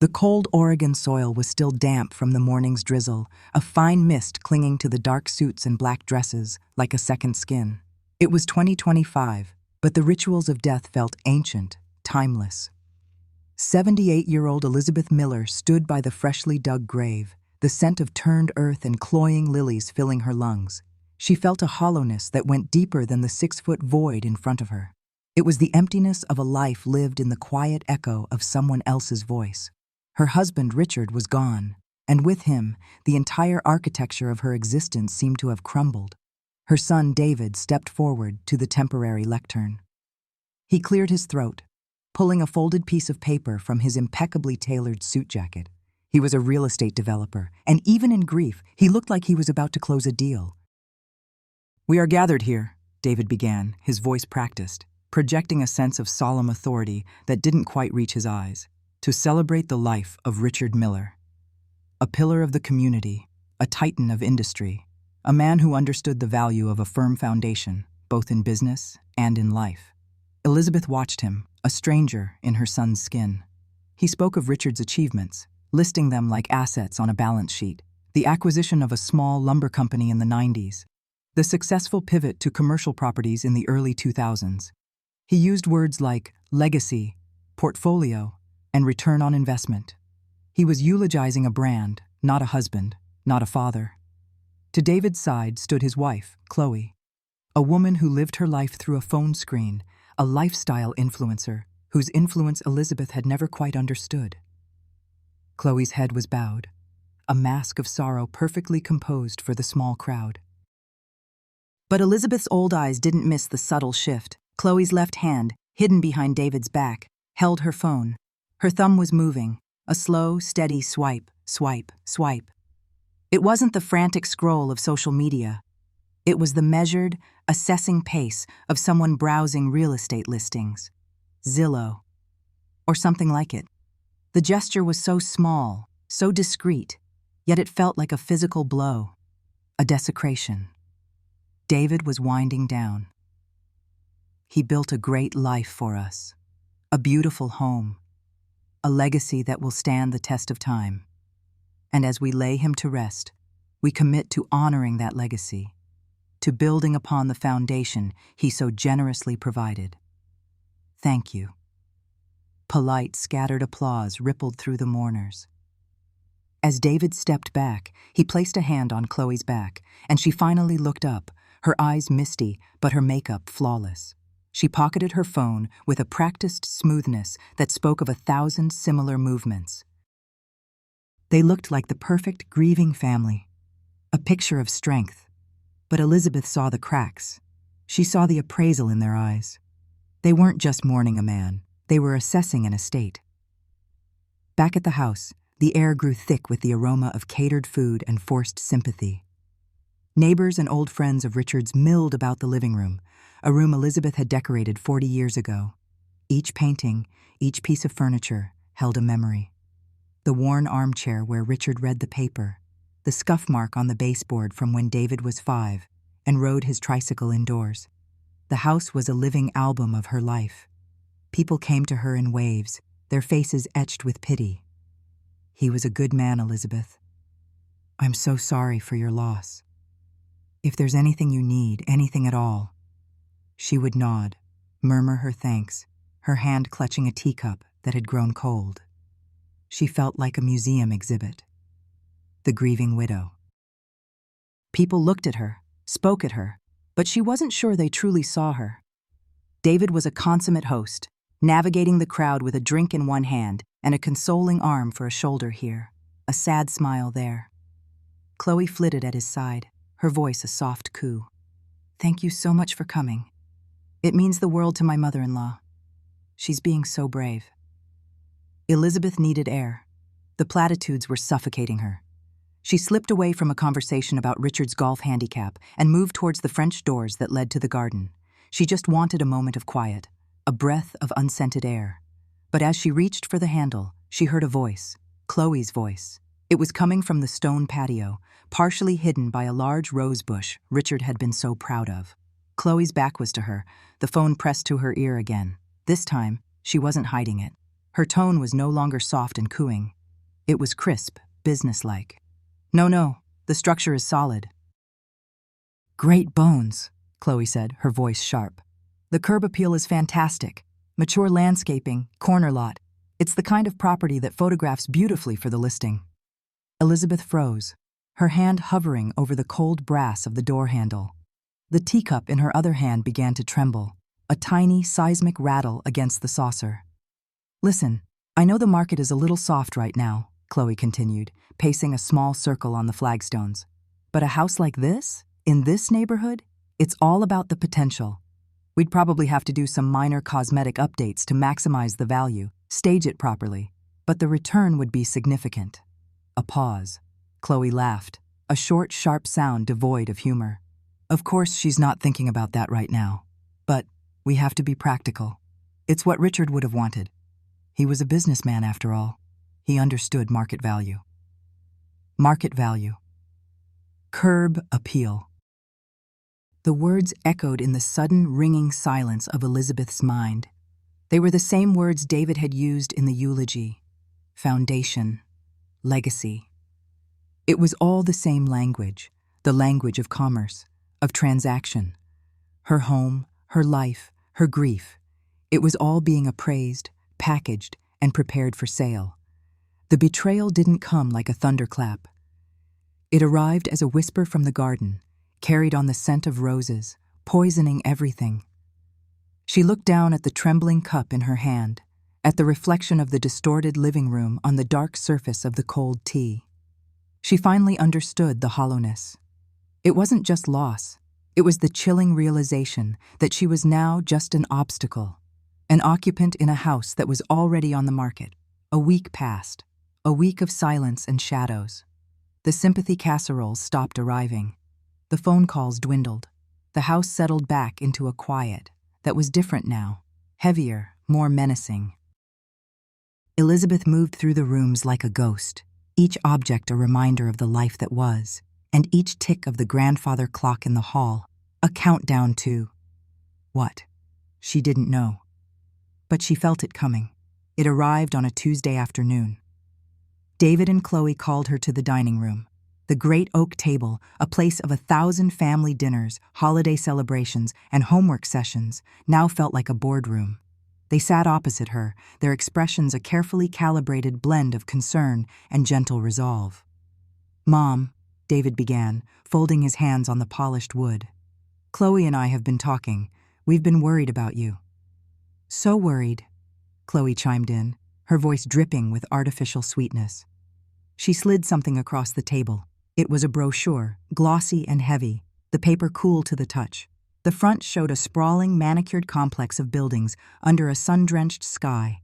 The cold Oregon soil was still damp from the morning's drizzle, a fine mist clinging to the dark suits and black dresses like a second skin. It was 2025, but the rituals of death felt ancient, timeless. 78-year-old Elizabeth Miller stood by the freshly dug grave, the scent of turned earth and cloying lilies filling her lungs. She felt a hollowness that went deeper than the 6-foot void in front of her. It was the emptiness of a life lived in the quiet echo of someone else's voice. Her husband, Richard, was gone, and with him, the entire architecture of her existence seemed to have crumbled. Her son, David, stepped forward to the temporary lectern. He cleared his throat, pulling a folded piece of paper from his impeccably tailored suit jacket. He was a real estate developer, and even in grief, he looked like he was about to close a deal. "We are gathered here," David began, his voice practiced, projecting a sense of solemn authority that didn't quite reach his eyes, to celebrate the life of Richard Miller. A pillar of the community, a titan of industry, a man who understood the value of a firm foundation, both in business and in life. Elizabeth watched him, a stranger in her son's skin. He spoke of Richard's achievements, listing them like assets on a balance sheet: the acquisition of a small lumber company in the 90s, the successful pivot to commercial properties in the early 2000s. He used words like legacy, portfolio, and return on investment. He was eulogizing a brand, not a husband, not a father. To David's side stood his wife, Chloe, a woman who lived her life through a phone screen, a lifestyle influencer whose influence Elizabeth had never quite understood. Chloe's head was bowed, a mask of sorrow perfectly composed for the small crowd. But Elizabeth's old eyes didn't miss the subtle shift. Chloe's left hand, hidden behind David's back, held her phone. Her thumb was moving, a slow, steady swipe, swipe, swipe. It wasn't the frantic scroll of social media. It was the measured, assessing pace of someone browsing real estate listings. Zillow. Or something like it. The gesture was so small, so discreet, yet it felt like a physical blow, a desecration. David was winding down. He built a great life for us, a beautiful home, a legacy that will stand the test of time. And as we lay him to rest, we commit to honoring that legacy, to building upon the foundation he so generously provided. Thank you. Polite, scattered applause rippled through the mourners. As David stepped back, he placed a hand on Chloe's back, and she finally looked up, her eyes misty, but her makeup flawless. She pocketed her phone with a practiced smoothness that spoke of 1,000 similar movements. They looked like the perfect grieving family, a picture of strength. But Elizabeth saw the cracks. She saw the appraisal in their eyes. They weren't just mourning a man, they were assessing an estate. Back at the house, the air grew thick with the aroma of catered food and forced sympathy. Neighbors and old friends of Richard's milled about the living room, a room Elizabeth had decorated 40 years ago. Each painting, each piece of furniture, held a memory. The worn armchair where Richard read the paper, the scuff mark on the baseboard from when David was 5 and rode his tricycle indoors. The house was a living album of her life. People came to her in waves, their faces etched with pity. "He was a good man, Elizabeth. I'm so sorry for your loss. If there's anything you need, anything at all." She would nod, murmur her thanks, her hand clutching a teacup that had grown cold. She felt like a museum exhibit. The grieving widow. People looked at her, spoke at her, but she wasn't sure they truly saw her. David was a consummate host, navigating the crowd with a drink in one hand and a consoling arm for a shoulder here, a sad smile there. Chloe flitted at his side, her voice a soft coo. "Thank you so much for coming. It means the world to my mother-in-law. She's being so brave." Elizabeth needed air. The platitudes were suffocating her. She slipped away from a conversation about Richard's golf handicap and moved towards the French doors that led to the garden. She just wanted a moment of quiet, a breath of unscented air. But as she reached for the handle, she heard a voice, Chloe's voice. It was coming from the stone patio, partially hidden by a large rose bush Richard had been so proud of. Chloe's back was to her, the phone pressed to her ear again. This time, she wasn't hiding it. Her tone was no longer soft and cooing. It was crisp, businesslike. No, the structure is solid. Great bones, Chloe said, her voice sharp. The curb appeal is fantastic. Mature landscaping, corner lot. It's the kind of property that photographs beautifully for the listing. Elizabeth froze, her hand hovering over the cold brass of the door handle. The teacup in her other hand began to tremble, a tiny seismic rattle against the saucer. Listen, I know the market is a little soft right now, Chloe continued, pacing a small circle on the flagstones. But a house like this, in this neighborhood, it's all about the potential. We'd probably have to do some minor cosmetic updates to maximize the value, stage it properly, but the return would be significant. A pause. Chloe laughed, a short, sharp sound devoid of humor. Of course she's not thinking about that right now. But we have to be practical. It's what Richard would have wanted. He was a businessman after all. He understood market value. Market value. Curb appeal. The words echoed in the sudden, ringing silence of Elizabeth's mind. They were the same words David had used in the eulogy. Foundation. Legacy. It was all the same language, the language of commerce, of transaction. Her home, her life, her grief. It was all being appraised, packaged, and prepared for sale. The betrayal didn't come like a thunderclap. It arrived as a whisper from the garden, carried on the scent of roses, poisoning everything. She looked down at the trembling cup in her hand, at the reflection of the distorted living room on the dark surface of the cold tea. She finally understood the hollowness. It wasn't just loss. It was the chilling realization that she was now just an obstacle, an occupant in a house that was already on the market. A week passed, a week of silence and shadows. The sympathy casseroles stopped arriving. The phone calls dwindled. The house settled back into a quiet that was different now, heavier, more menacing. Elizabeth moved through the rooms like a ghost, each object a reminder of the life that was, and each tick of the grandfather clock in the hall a countdown to what? She didn't know. But she felt it coming. It arrived on a Tuesday afternoon. David and Chloe called her to the dining room. The great oak table, a place of 1,000 family dinners, holiday celebrations, and homework sessions, now felt like a boardroom. They sat opposite her, their expressions a carefully calibrated blend of concern and gentle resolve. "Mom," David began, folding his hands on the polished wood. "Chloe and I have been talking. We've been worried about you." "So worried," Chloe chimed in, her voice dripping with artificial sweetness. She slid something across the table. It was a brochure, glossy and heavy, the paper cool to the touch. The front showed a sprawling, manicured complex of buildings under a sun-drenched sky.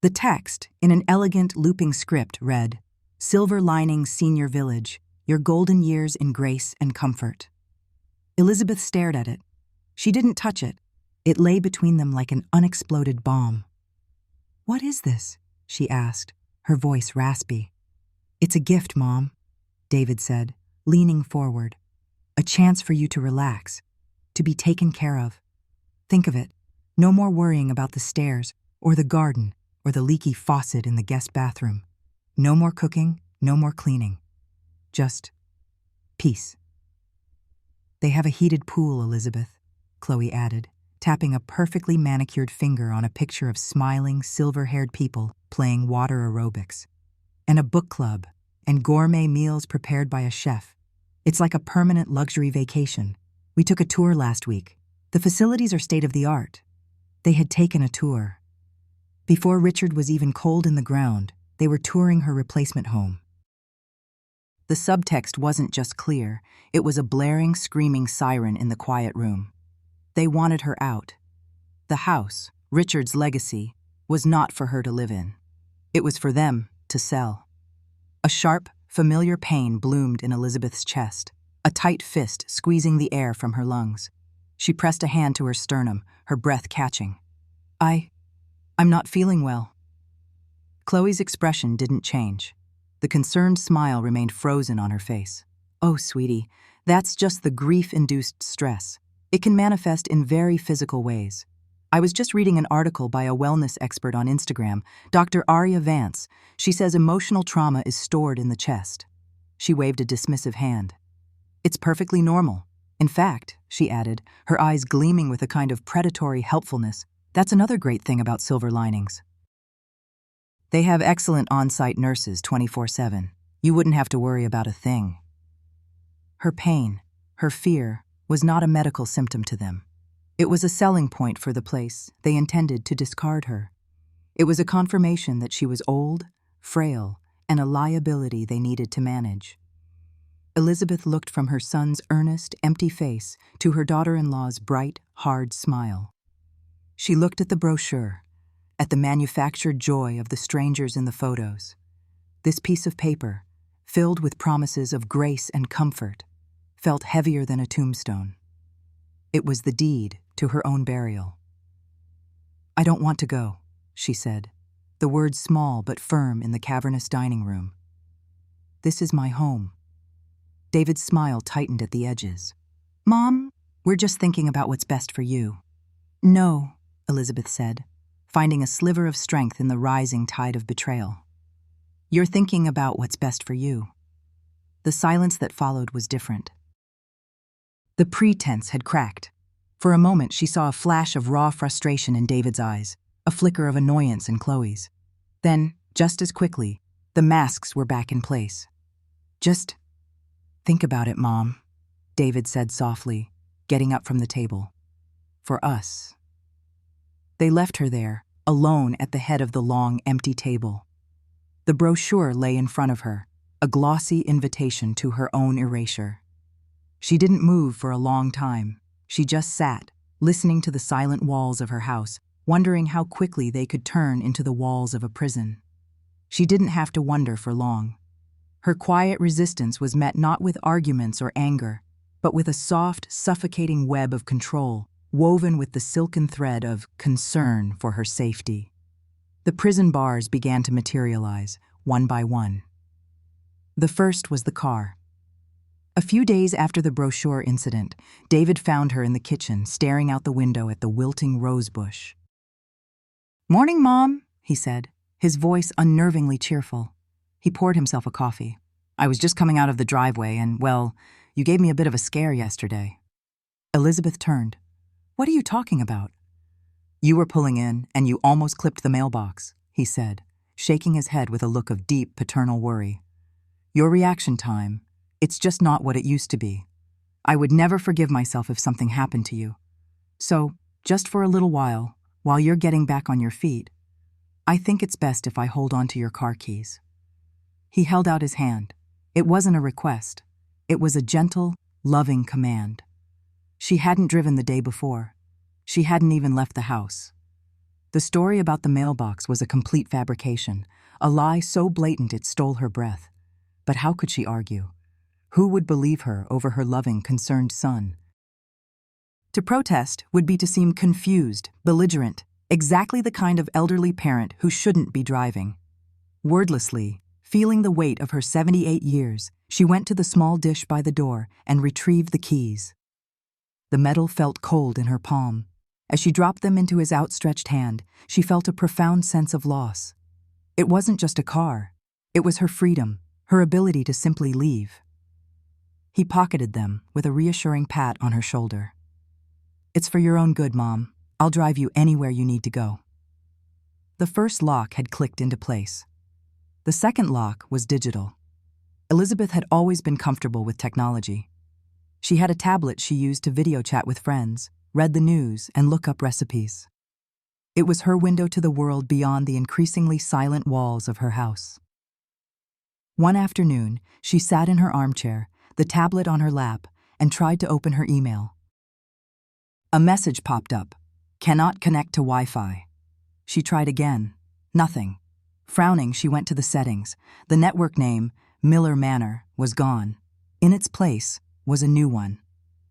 The text, in an elegant, looping script, read, "Silver Lining Senior Village, your golden years in grace and comfort." Elizabeth stared at it. She didn't touch it. It lay between them like an unexploded bomb. "What is this?" she asked, her voice raspy. "It's a gift, Mom," David said, leaning forward. "A chance for you to relax, to be taken care of. Think of it, no more worrying about the stairs, or the garden, or the leaky faucet in the guest bathroom. No more cooking, no more cleaning. Just peace." "They have a heated pool, Elizabeth," Chloe added, tapping a perfectly manicured finger on a picture of smiling, silver-haired people playing water aerobics. "And a book club, and gourmet meals prepared by a chef. It's like a permanent luxury vacation. We took a tour last week. The facilities are state-of-the-art." They had taken a tour. Before Richard was even cold in the ground, they were touring her replacement home. The subtext wasn't just clear, it was a blaring, screaming siren in the quiet room. They wanted her out. The house, Richard's legacy, was not for her to live in. It was for them to sell. A sharp, familiar pain bloomed in Elizabeth's chest, a tight fist squeezing the air from her lungs. She pressed a hand to her sternum, her breath catching. I'm not feeling well." Chloe's expression didn't change. The concerned smile remained frozen on her face. "Oh, sweetie, that's just the grief-induced stress. It can manifest in very physical ways. I was just reading an article by a wellness expert on Instagram, Dr. Aria Vance. She says emotional trauma is stored in the chest. She waved a dismissive hand. It's perfectly normal. In fact, she added, her eyes gleaming with a kind of predatory helpfulness, that's another great thing about silver linings. They have excellent on-site nurses 24/7. You wouldn't have to worry about a thing. Her pain, her fear, was not a medical symptom to them. It was a selling point for the place. They intended to discard her. It was a confirmation that she was old, frail, and a liability they needed to manage. Elizabeth looked from her son's earnest, empty face to her daughter-in-law's bright, hard smile. She looked at the brochure, at the manufactured joy of the strangers in the photos. This piece of paper, filled with promises of grace and comfort, felt heavier than a tombstone. It was the deed to her own burial. "I don't want to go," she said, the words small but firm in the cavernous dining room. "This is my home." David's smile tightened at the edges. "Mom, we're just thinking about what's best for you." "No," Elizabeth said, finding a sliver of strength in the rising tide of betrayal. "You're thinking about what's best for you." The silence that followed was different. The pretense had cracked. For a moment, she saw a flash of raw frustration in David's eyes, a flicker of annoyance in Chloe's. Then, just as quickly, the masks were back in place. "Just think about it, Mom," David said softly, getting up from the table. "For us." They left her there, alone at the head of the long, empty table. The brochure lay in front of her, a glossy invitation to her own erasure. She didn't move for a long time. She just sat, listening to the silent walls of her house, wondering how quickly they could turn into the walls of a prison. She didn't have to wonder for long. Her quiet resistance was met not with arguments or anger, but with a soft, suffocating web of control, woven with the silken thread of concern for her safety. The prison bars began to materialize, one by one. The first was the car. A few days after the brochure incident, David found her in the kitchen, staring out the window at the wilting rose bush. "Morning, Mom," he said, his voice unnervingly cheerful. He poured himself a coffee. "I was just coming out of the driveway and, well, you gave me a bit of a scare yesterday." Elizabeth turned. "What are you talking about?" "You were pulling in, and you almost clipped the mailbox," he said, shaking his head with a look of deep paternal worry. "Your reaction time, it's just not what it used to be. I would never forgive myself if something happened to you. So, just for a little while you're getting back on your feet, I think it's best if I hold on to your car keys." He held out his hand. It wasn't a request. It was a gentle, loving command. She hadn't driven the day before. She hadn't even left the house. The story about the mailbox was a complete fabrication, a lie so blatant it stole her breath. But how could she argue? Who would believe her over her loving, concerned son? To protest would be to seem confused, belligerent, exactly the kind of elderly parent who shouldn't be driving. Wordlessly, feeling the weight of her 78 years, she went to the small dish by the door and retrieved the keys. The metal felt cold in her palm. As she dropped them into his outstretched hand, she felt a profound sense of loss. It wasn't just a car. It was her freedom, her ability to simply leave. He pocketed them with a reassuring pat on her shoulder. "It's for your own good, Mom. I'll drive you anywhere you need to go." The first lock had clicked into place. The second lock was digital. Elizabeth had always been comfortable with technology. She had a tablet she used to video chat with friends, read the news, and look up recipes. It was her window to the world beyond the increasingly silent walls of her house. One afternoon, she sat in her armchair, the tablet on her lap, and tried to open her email. A message popped up. "Cannot connect to Wi-Fi." She tried again. Nothing. Frowning, she went to the settings. The network name, Miller Manor, was gone. In its place was a new one,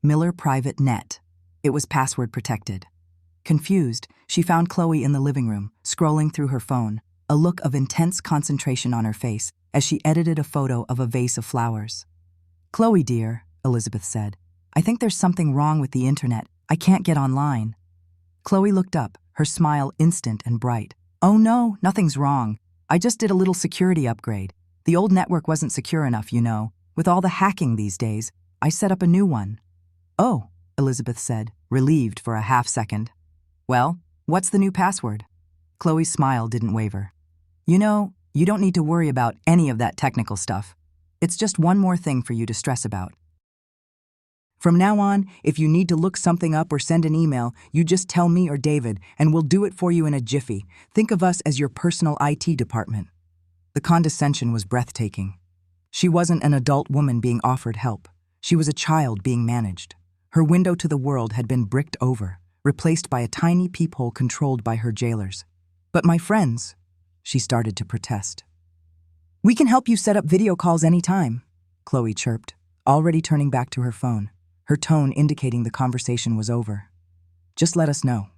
Miller Private Net. It was password protected. Confused, she found Chloe in the living room, scrolling through her phone, a look of intense concentration on her face as she edited a photo of a vase of flowers. "Chloe, dear," Elizabeth said, "I think there's something wrong with the internet. I can't get online." Chloe looked up, her smile instant and bright. "Oh no, nothing's wrong. I just did a little security upgrade. The old network wasn't secure enough, you know. With all the hacking these days, I set up a new one." "Oh," Elizabeth said, relieved for a half second. "Well, what's the new password?" Chloe's smile didn't waver. "You know, you don't need to worry about any of that technical stuff. It's just one more thing for you to stress about. From now on, if you need to look something up or send an email, you just tell me or David, and we'll do it for you in a jiffy. Think of us as your personal IT department." The condescension was breathtaking. She wasn't an adult woman being offered help. She was a child being managed. Her window to the world had been bricked over, replaced by a tiny peephole controlled by her jailers. "But my friends," she started to protest. "We can help you set up video calls anytime," Chloe chirped, already turning back to her phone, her tone indicating the conversation was over. "Just let us know."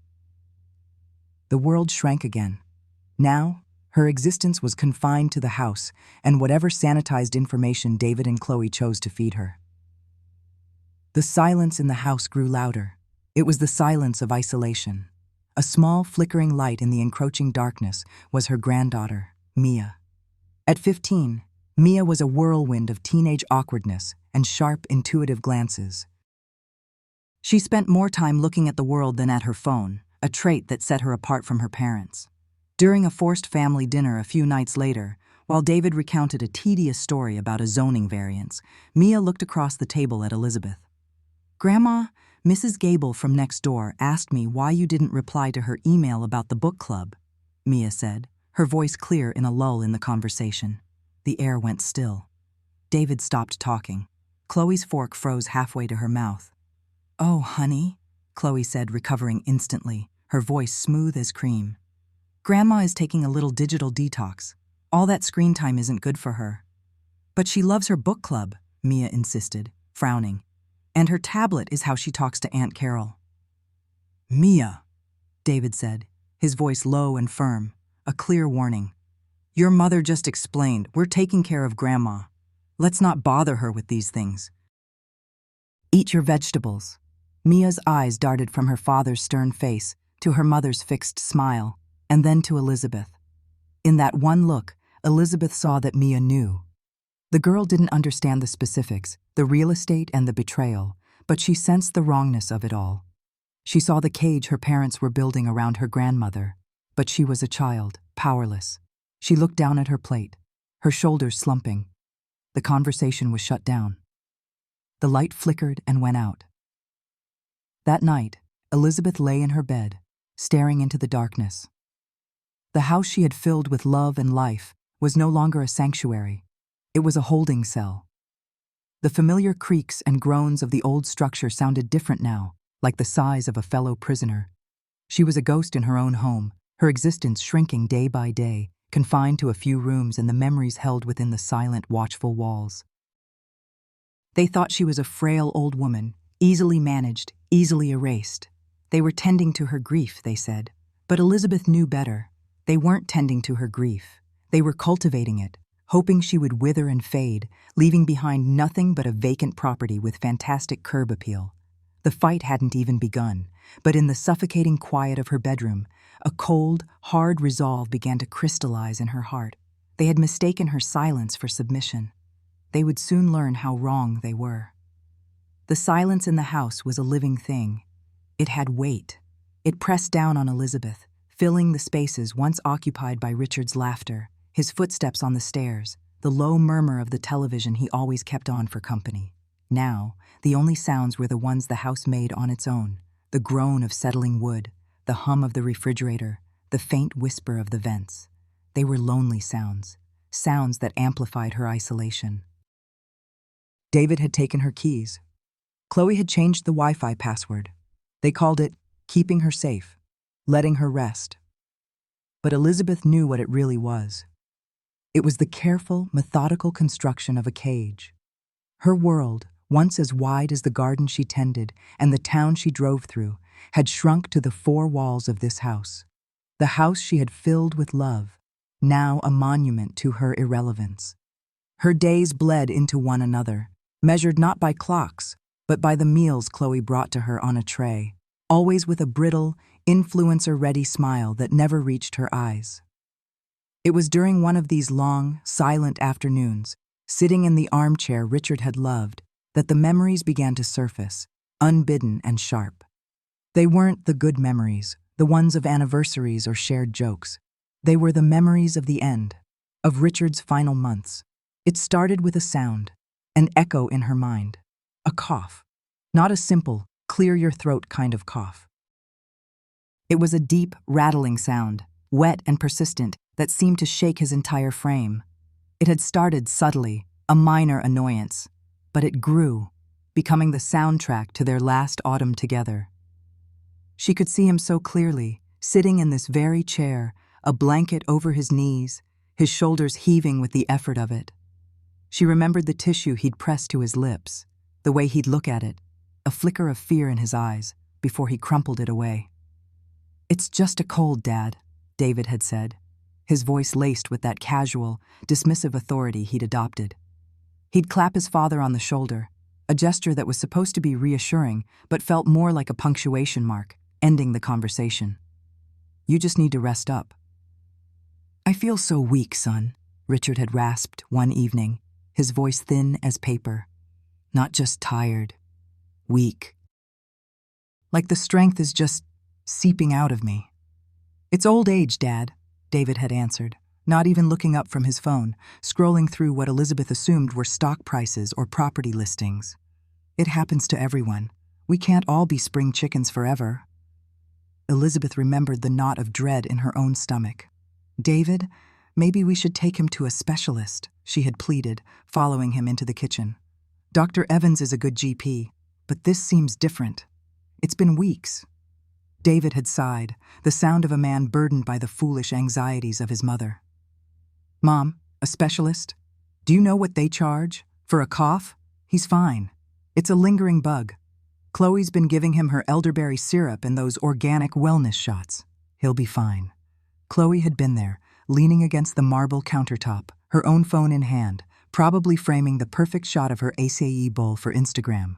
The world shrank again. Now, her existence was confined to the house and whatever sanitized information David and Chloe chose to feed her. The silence in the house grew louder. It was the silence of isolation. A small, flickering light in the encroaching darkness was her granddaughter, Mia. At 15, Mia was a whirlwind of teenage awkwardness and sharp, intuitive glances. She spent more time looking at the world than at her phone, a trait that set her apart from her parents. During a forced family dinner a few nights later, while David recounted a tedious story about a zoning variance, Mia looked across the table at Elizabeth. "Grandma, Mrs. Gable from next door asked me why you didn't reply to her email about the book club," Mia said, her voice clear in a lull in the conversation. The air went still. David stopped talking. Chloe's fork froze halfway to her mouth. "Oh, honey," Chloe said, recovering instantly, her voice smooth as cream. "Grandma is taking a little digital detox. All that screen time isn't good for her." "But she loves her book club," Mia insisted, frowning. "And her tablet is how she talks to Aunt Carol." "Mia," David said, his voice low and firm, a clear warning. "Your mother just explained we're taking care of Grandma. Let's not bother her with these things." "Eat your vegetables." Mia's eyes darted from her father's stern face to her mother's fixed smile, and then to Elizabeth. In that one look, Elizabeth saw that Mia knew. The girl didn't understand the specifics, the real estate and the betrayal, but she sensed the wrongness of it all. She saw the cage her parents were building around her grandmother, but she was a child, powerless. She looked down at her plate, her shoulders slumping. The conversation was shut down. The light flickered and went out. That night, Elizabeth lay in her bed, staring into the darkness. The house she had filled with love and life was no longer a sanctuary. It was a holding cell. The familiar creaks and groans of the old structure sounded different now, like the sighs of a fellow prisoner. She was a ghost in her own home, her existence shrinking day by day, confined to a few rooms and the memories held within the silent, watchful walls. They thought she was a frail old woman, easily managed, easily erased. They were tending to her grief, they said. But Elizabeth knew better. They weren't tending to her grief. They were cultivating it, hoping she would wither and fade, leaving behind nothing but a vacant property with fantastic curb appeal. The fight hadn't even begun, but in the suffocating quiet of her bedroom, a cold, hard resolve began to crystallize in her heart. They had mistaken her silence for submission. They would soon learn how wrong they were. The silence in the house was a living thing. It had weight. It pressed down on Elizabeth, filling the spaces once occupied by Richard's laughter, his footsteps on the stairs, the low murmur of the television he always kept on for company. Now, the only sounds were the ones the house made on its own, the groan of settling wood, the hum of the refrigerator, the faint whisper of the vents. They were lonely sounds, sounds that amplified her isolation. David had taken her keys. Chloe had changed the Wi-Fi password. They called it keeping her safe, letting her rest. But Elizabeth knew what it really was. It was the careful, methodical construction of a cage. Her world, once as wide as the garden she tended and the town she drove through, had shrunk to the four walls of this house. The house she had filled with love, now a monument to her irrelevance. Her days bled into one another, measured not by clocks, but by the meals Chloe brought to her on a tray, always with a brittle, influencer-ready smile that never reached her eyes. It was during one of these long, silent afternoons, sitting in the armchair Richard had loved, that the memories began to surface, unbidden and sharp. They weren't the good memories, the ones of anniversaries or shared jokes. They were the memories of the end, of Richard's final months. It started with a sound, an echo in her mind. A cough. Not a simple, clear-your-throat kind of cough. It was a deep, rattling sound, wet and persistent, that seemed to shake his entire frame. It had started subtly, a minor annoyance, but it grew, becoming the soundtrack to their last autumn together. She could see him so clearly, sitting in this very chair, a blanket over his knees, his shoulders heaving with the effort of it. She remembered the tissue he'd pressed to his lips, the way he'd look at it, a flicker of fear in his eyes, before he crumpled it away. "It's just a cold, Dad," David had said, his voice laced with that casual, dismissive authority he'd adopted. He'd clap his father on the shoulder, a gesture that was supposed to be reassuring but felt more like a punctuation mark, ending the conversation. "You just need to rest up." "I feel so weak, son," Richard had rasped one evening, his voice thin as paper. "Not just tired, weak. Like the strength is just seeping out of me." "It's old age, Dad," David had answered, not even looking up from his phone, scrolling through what Elizabeth assumed were stock prices or property listings. "It happens to everyone. We can't all be spring chickens forever." Elizabeth remembered the knot of dread in her own stomach. "David, maybe we should take him to a specialist," she had pleaded, following him into the kitchen. "Dr. Evans is a good GP, but this seems different. It's been weeks." David had sighed, the sound of a man burdened by the foolish anxieties of his mother. "Mom, a specialist? Do you know what they charge? For a cough? He's fine. It's a lingering bug. Chloe's been giving him her elderberry syrup and those organic wellness shots. He'll be fine." Chloe had been there, leaning against the marble countertop, her own phone in hand, probably framing the perfect shot of her acai bowl for Instagram.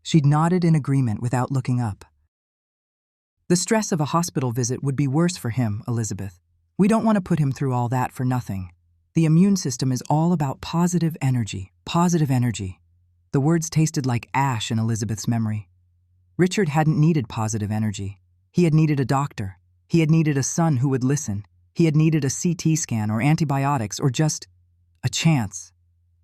She'd nodded in agreement without looking up. "The stress of a hospital visit would be worse for him, Elizabeth. We don't want to put him through all that for nothing. The immune system is all about positive energy, positive energy." The words tasted like ash in Elizabeth's memory. Richard hadn't needed positive energy. He had needed a doctor. He had needed a son who would listen. He had needed a CT scan or antibiotics or just a chance.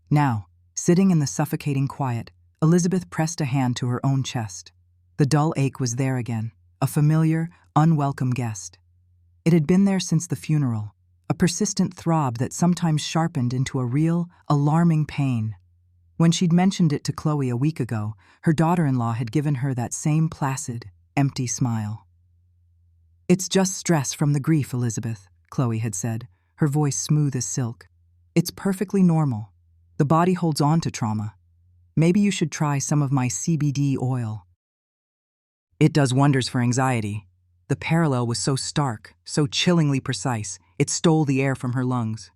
Now, sitting in the suffocating quiet, Elizabeth pressed a hand to her own chest. The dull ache was there again, a familiar, unwelcome guest. It had been there since the funeral, a persistent throb that sometimes sharpened into a real, alarming pain. When she'd mentioned it to Chloe a week ago, her daughter-in-law had given her that same placid, empty smile. "It's just stress from the grief, Elizabeth," Chloe had said, her voice smooth as silk. "It's perfectly normal. The body holds on to trauma. Maybe you should try some of my CBD oil. It does wonders for anxiety." The parallel was so stark, so chillingly precise, it stole the air from her lungs.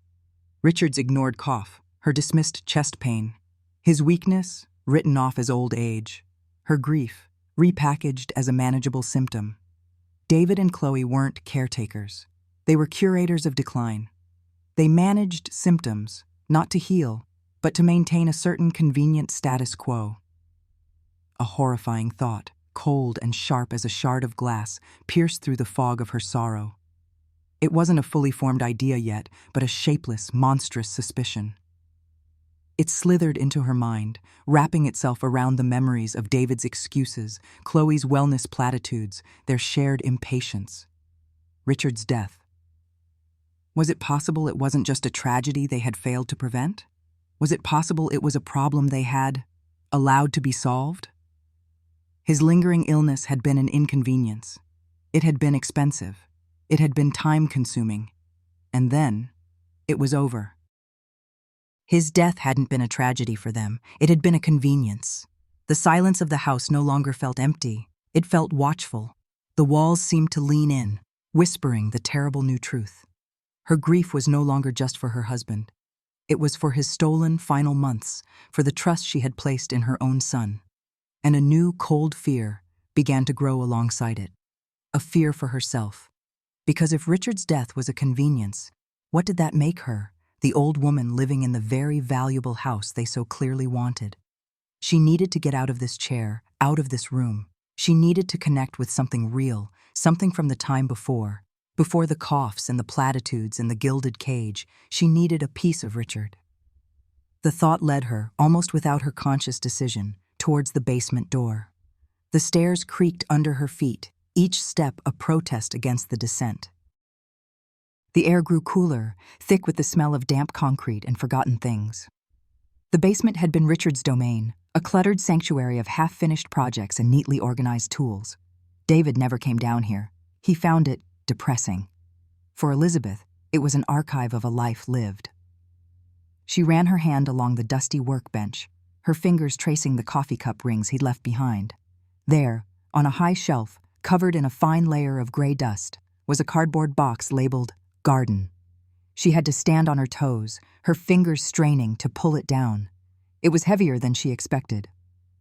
Richard's ignored cough, her dismissed chest pain, his weakness, written off as old age, her grief, repackaged as a manageable symptom. David and Chloe weren't caretakers. They were curators of decline. They managed symptoms, not to heal, but to maintain a certain convenient status quo. A horrifying thought, cold and sharp as a shard of glass, pierced through the fog of her sorrow. It wasn't a fully formed idea yet, but a shapeless, monstrous suspicion. It slithered into her mind, wrapping itself around the memories of David's excuses, Chloe's wellness platitudes, their shared impatience. Richard's death. Was it possible it wasn't just a tragedy they had failed to prevent? Was it possible it was a problem they had allowed to be solved? His lingering illness had been an inconvenience. It had been expensive. It had been time-consuming. And then, it was over. His death hadn't been a tragedy for them. It had been a convenience. The silence of the house no longer felt empty. It felt watchful. The walls seemed to lean in, whispering the terrible new truth. Her grief was no longer just for her husband. It was for his stolen final months, for the trust she had placed in her own son. And a new, cold fear began to grow alongside it. a fear for herself. Because if Richard's death was a convenience, what did that make her, the old woman living in the very valuable house they so clearly wanted? She needed to get out of this chair, out of this room. She needed to connect with something real, something from the time before. Before the coughs and the platitudes and the gilded cage, she needed a piece of Richard. The thought led her, almost without her conscious decision, towards the basement door. The stairs creaked under her feet, each step a protest against the descent. The air grew cooler, thick with the smell of damp concrete and forgotten things. The basement had been Richard's domain, a cluttered sanctuary of half-finished projects and neatly organized tools. David never came down here. He found it depressing. For Elizabeth, it was an archive of a life lived. She ran her hand along the dusty workbench, her fingers tracing the coffee cup rings he'd left behind. There, on a high shelf, covered in a fine layer of gray dust, was a cardboard box labeled Garden. She had to stand on her toes, her fingers straining to pull it down. It was heavier than she expected.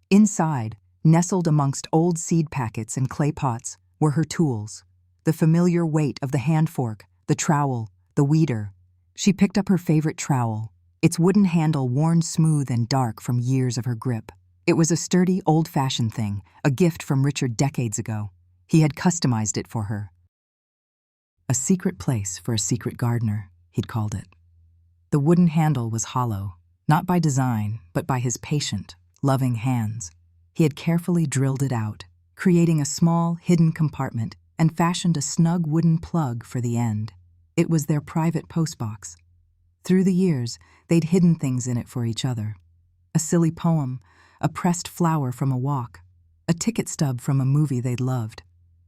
Inside, nestled amongst old seed packets and clay pots, were her tools. The familiar weight of the hand fork, the trowel, the weeder. She picked up her favorite trowel, its wooden handle worn smooth and dark from years of her grip. It was a sturdy, old-fashioned thing, a gift from Richard decades ago. He had customized it for her. A secret place for a secret gardener, he'd called it. The wooden handle was hollow, not by design, but by his patient, loving hands. He had carefully drilled it out, creating a small, hidden compartment, and fashioned a snug wooden plug for the end. It was their private postbox. Through the years, they'd hidden things in it for each other. A silly poem, a pressed flower from a walk, a ticket stub from a movie they'd loved.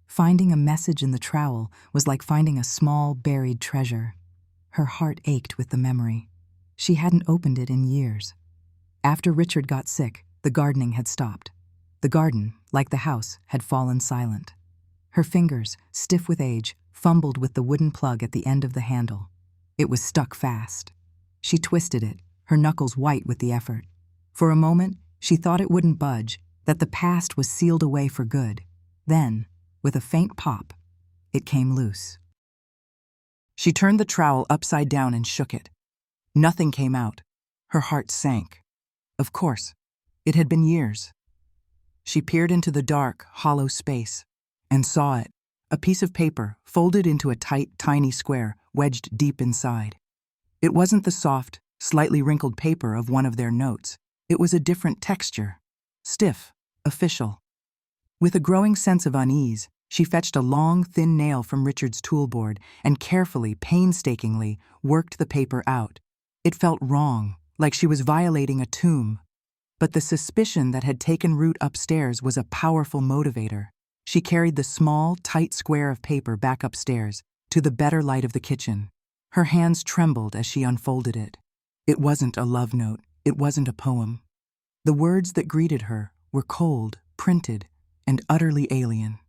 Finding a message in the trowel was like finding a small, buried treasure. Her heart ached with the memory. She hadn't opened it in years. After Richard got sick, the gardening had stopped. The garden, like the house, had fallen silent. Her fingers, stiff with age, fumbled with the wooden plug at the end of the handle. It was stuck fast. She twisted it, her knuckles white with the effort. For a moment, she thought it wouldn't budge, that the past was sealed away for good. Then, with a faint pop, it came loose. She turned the trowel upside down and shook it. Nothing came out. Her heart sank. Of course, it had been years. She peered into the dark, hollow space and saw it, a piece of paper folded into a tight, tiny square wedged deep inside. It wasn't the soft, slightly wrinkled paper of one of their notes. It was a different texture, stiff, official. With a growing sense of unease, she fetched a long, thin nail from Richard's toolboard and carefully, painstakingly, worked the paper out. It felt wrong, like she was violating a tomb. But the suspicion that had taken root upstairs was a powerful motivator. She carried the small, tight square of paper back upstairs, to the better light of the kitchen. Her hands trembled as she unfolded it. It wasn't a love note. It wasn't a poem. The words that greeted her were cold, printed, and utterly alien.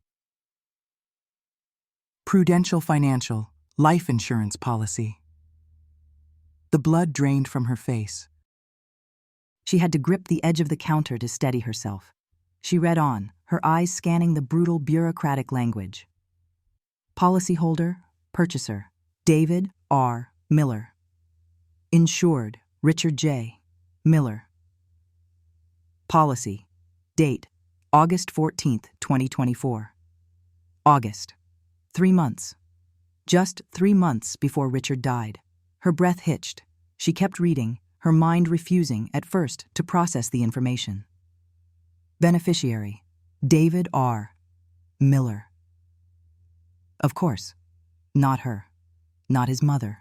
Prudential Financial, life insurance policy. The blood drained from her face. She had to grip the edge of the counter to steady herself. She read on, her eyes scanning the brutal bureaucratic language. Policyholder, purchaser, David R. Miller. Insured, Richard J. Miller. Policy, date, August 14th, 2024. August. 3 months. Just 3 months before Richard died. Her breath hitched. She kept reading, her mind refusing, at first, to process the information. Beneficiary, David R. Miller. Of course, not her. Not his mother.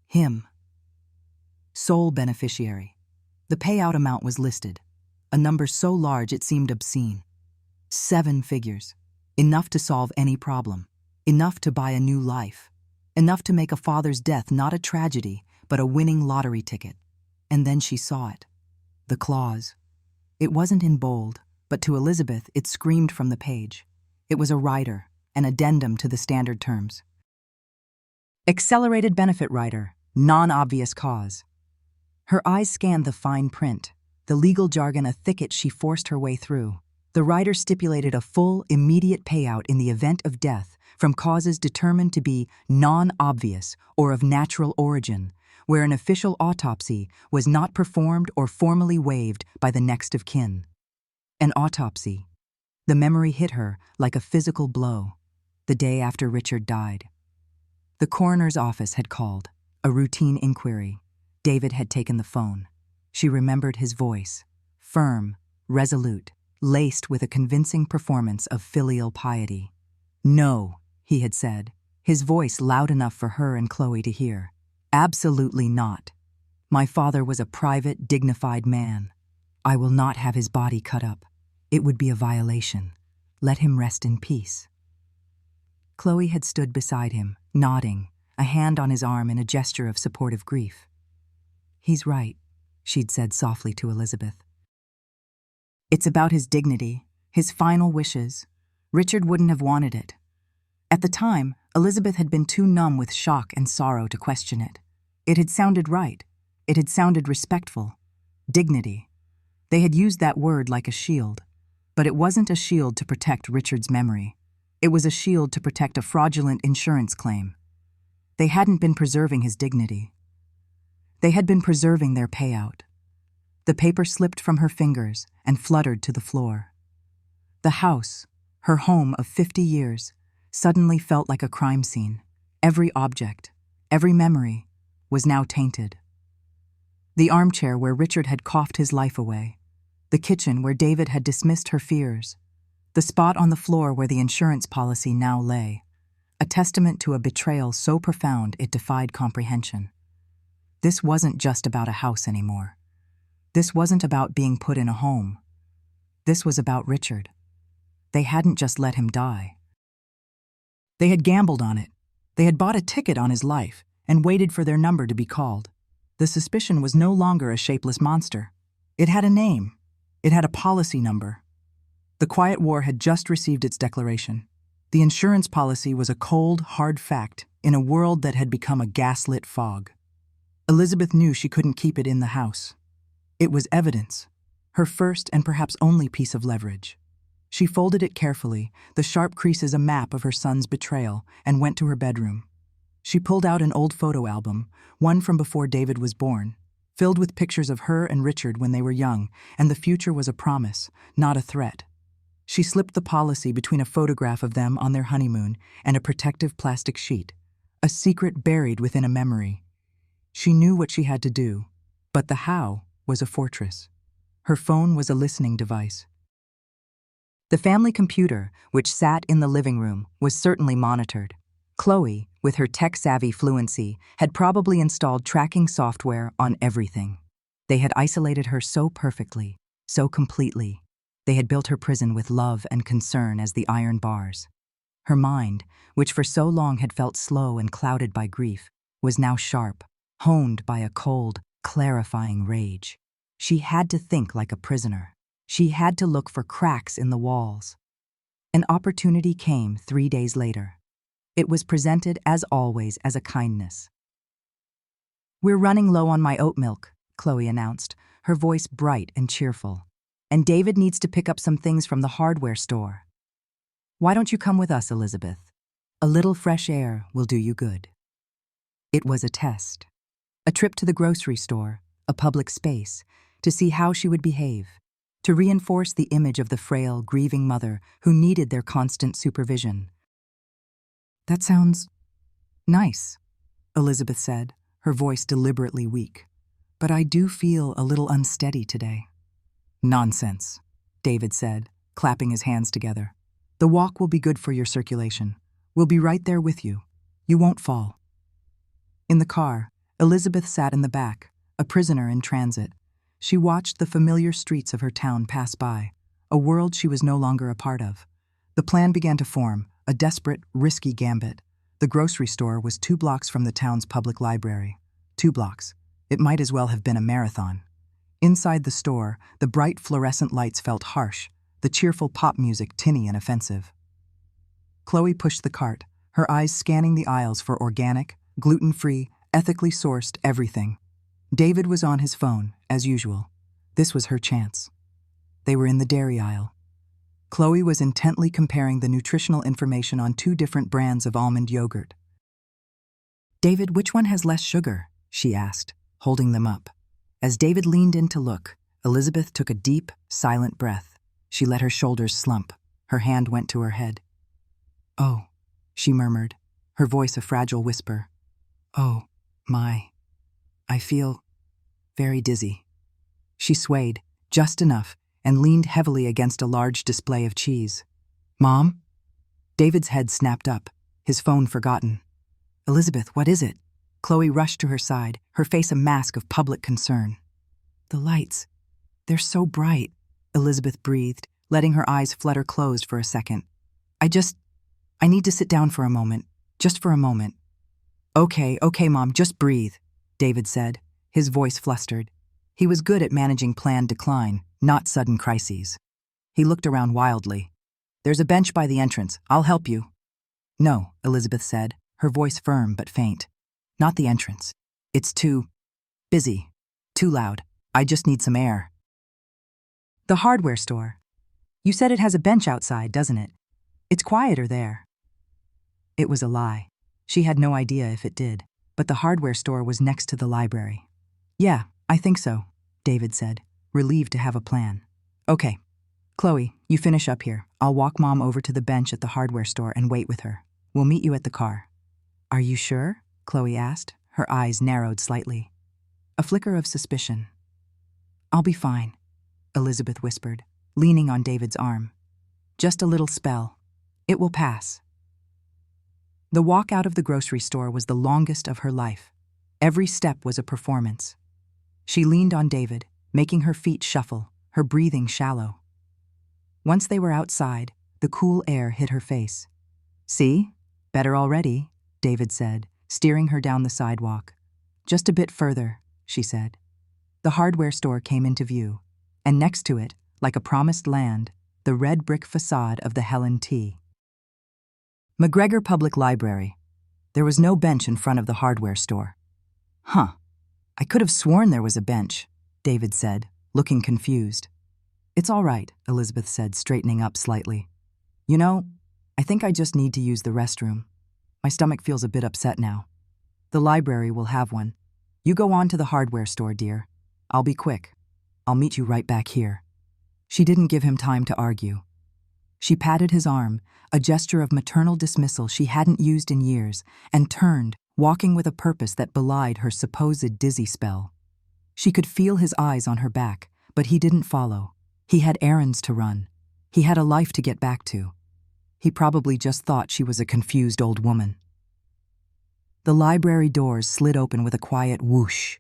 Him. Sole beneficiary. The payout amount was listed, a number so large it seemed obscene. 7 figures. Enough to solve any problem. Enough to buy a new life. Enough to make a father's death not a tragedy, but a winning lottery ticket. And then she saw it. The clause. It wasn't in bold, but to Elizabeth it screamed from the page. It was a rider, an addendum to the standard terms. Accelerated benefit rider, non-obvious cause. Her eyes scanned the fine print, the legal jargon a thicket she forced her way through. The rider stipulated a full, immediate payout in the event of death from causes determined to be non-obvious or of natural origin, where an official autopsy was not performed or formally waived by the next of kin. An autopsy. The memory hit her like a physical blow, the day after Richard died. The coroner's office had called, a routine inquiry. David had taken the phone. She remembered his voice, firm, resolute, laced with a convincing performance of filial piety. "No," he had said, his voice loud enough for her and Chloe to hear. "Absolutely not. My father was a private, dignified man. I will not have his body cut up. It would be a violation. Let him rest in peace." Chloe had stood beside him, nodding, a hand on his arm in a gesture of supportive grief. "He's right," she'd said softly to Elizabeth. "It's about his dignity, his final wishes. Richard wouldn't have wanted it." At the time, Elizabeth had been too numb with shock and sorrow to question it. It had sounded right. It had sounded respectful. Dignity. They had used that word like a shield. But it wasn't a shield to protect Richard's memory. It was a shield to protect a fraudulent insurance claim. They hadn't been preserving his dignity. They had been preserving their payout. The paper slipped from her fingers and fluttered to the floor. The house, her home of 50 years, suddenly felt like a crime scene. Every object, every memory, was now tainted. The armchair where Richard had coughed his life away, the kitchen where David had dismissed her fears, the spot on the floor where the insurance policy now lay, a testament to a betrayal so profound it defied comprehension. This wasn't just about a house anymore. This wasn't about being put in a home. This was about Richard. They hadn't just let him die. They had gambled on it. They had bought a ticket on his life and waited for their number to be called. The suspicion was no longer a shapeless monster. It had a name. It had a policy number. The Quiet War had just received its declaration. The insurance policy was a cold, hard fact in a world that had become a gaslit fog. Elizabeth knew she couldn't keep it in the house. It was evidence, her first and perhaps only piece of leverage. She folded it carefully, the sharp creases a map of her son's betrayal, and went to her bedroom. She pulled out an old photo album, one from before David was born, filled with pictures of her and Richard when they were young, and the future was a promise, not a threat. She slipped the policy between a photograph of them on their honeymoon and a protective plastic sheet, a secret buried within a memory. She knew what she had to do, but the how was a fortress. Her phone was a listening device. The family computer, which sat in the living room, was certainly monitored. Chloe, with her tech-savvy fluency, had probably installed tracking software on everything. They had isolated her so perfectly, so completely. They had built her prison with love and concern as the iron bars. Her mind, which for so long had felt slow and clouded by grief, was now sharp, honed by a cold, clarifying rage. She had to think like a prisoner. She had to look for cracks in the walls. An opportunity came 3 days later. It was presented, as always, as a kindness. "We're running low on my oat milk," Chloe announced, her voice bright and cheerful. "And David needs to pick up some things from the hardware store. Why don't you come with us, Elizabeth? A little fresh air will do you good." It was a test. A trip to the grocery store, a public space, to see how she would behave, to reinforce the image of the frail, grieving mother who needed their constant supervision. "That sounds nice," Elizabeth said, her voice deliberately weak. "But I do feel a little unsteady today." "Nonsense," David said, clapping his hands together. "The walk will be good for your circulation. We'll be right there with you. You won't fall." In the car, Elizabeth sat in the back, a prisoner in transit. She watched the familiar streets of her town pass by, a world she was no longer a part of. The plan began to form, a desperate, risky gambit. The grocery store was 2 blocks from the town's public library. 2 blocks. It might as well have been a marathon. Inside the store, the bright fluorescent lights felt harsh, the cheerful pop music tinny and offensive. Chloe pushed the cart, her eyes scanning the aisles for organic, gluten-free, ethically sourced everything. David was on his phone, as usual. This was her chance. They were in the dairy aisle. Chloe was intently comparing the nutritional information on 2 different brands of almond yogurt. "David, which one has less sugar?" she asked, holding them up. As David leaned in to look, Elizabeth took a deep, silent breath. She let her shoulders slump. Her hand went to her head. "Oh," she murmured, her voice a fragile whisper. "Oh, I feel very dizzy." She swayed, just enough, and leaned heavily against a large display of cheese. "Mom?" David's head snapped up, his phone forgotten. "Elizabeth, what is it?" Chloe rushed to her side, her face a mask of public concern. "The lights. They're so bright," Elizabeth breathed, letting her eyes flutter closed for a second. I need to sit down for a moment. Just for a moment." Okay, Mom, just breathe," David said, his voice flustered. He was good at managing planned decline, not sudden crises. He looked around wildly. "There's a bench by the entrance. I'll help you." "No," Elizabeth said, her voice firm but faint. "Not the entrance. It's too busy, too loud. I just need some air." "The hardware store. You said it has a bench outside, doesn't it? It's quieter there." It was a lie. She had no idea if it did, but the hardware store was next to the library. "Yeah, I think so," David said, relieved to have a plan. "Okay. Chloe, you finish up here. I'll walk Mom over to the bench at the hardware store and wait with her. We'll meet you at the car." "Are you sure?" Chloe asked, her eyes narrowed slightly. A flicker of suspicion. "I'll be fine," Elizabeth whispered, leaning on David's arm. "Just a little spell. It will pass." The walk out of the grocery store was the longest of her life. Every step was a performance. She leaned on David, making her feet shuffle, her breathing shallow. Once they were outside, the cool air hit her face. "See? Better already," David said, steering her down the sidewalk. "Just a bit further," she said. The hardware store came into view, and next to it, like a promised land, the red brick facade of the Helen T. McGregor Public Library. There was no bench in front of the hardware store. "Huh. I could have sworn there was a bench," David said, looking confused. "It's all right," Elizabeth said, straightening up slightly. "You know, I think I just need to use the restroom. My stomach feels a bit upset now. The library will have one. You go on to the hardware store, dear. I'll be quick. I'll meet you right back here." She didn't give him time to argue. She patted his arm, a gesture of maternal dismissal she hadn't used in years, and turned, walking with a purpose that belied her supposed dizzy spell. She could feel his eyes on her back, but he didn't follow. He had errands to run. He had a life to get back to. He probably just thought she was a confused old woman. The library doors slid open with a quiet whoosh.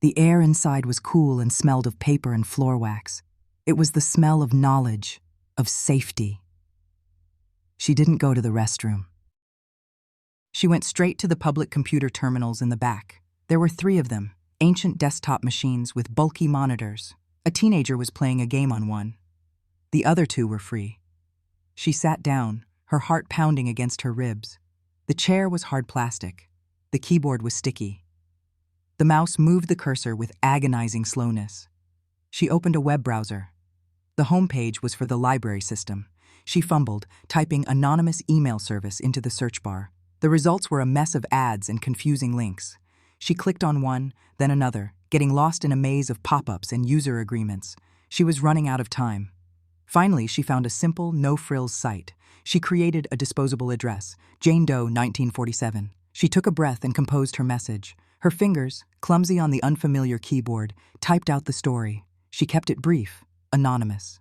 The air inside was cool and smelled of paper and floor wax. It was the smell of knowledge, of safety. She didn't go to the restroom. She went straight to the public computer terminals in the back. There were 3 of them, ancient desktop machines with bulky monitors. A teenager was playing a game on one. The other 2 were free. She sat down, her heart pounding against her ribs. The chair was hard plastic. The keyboard was sticky. The mouse moved the cursor with agonizing slowness. She opened a web browser. The homepage was for the library system. She fumbled, typing anonymous email service into the search bar. The results were a mess of ads and confusing links. She clicked on one, then another, getting lost in a maze of pop-ups and user agreements. She was running out of time. Finally, she found a simple, no-frills site. She created a disposable address, Jane Doe, 1947. She took a breath and composed her message. Her fingers, clumsy on the unfamiliar keyboard, typed out the story. She kept it brief, anonymous.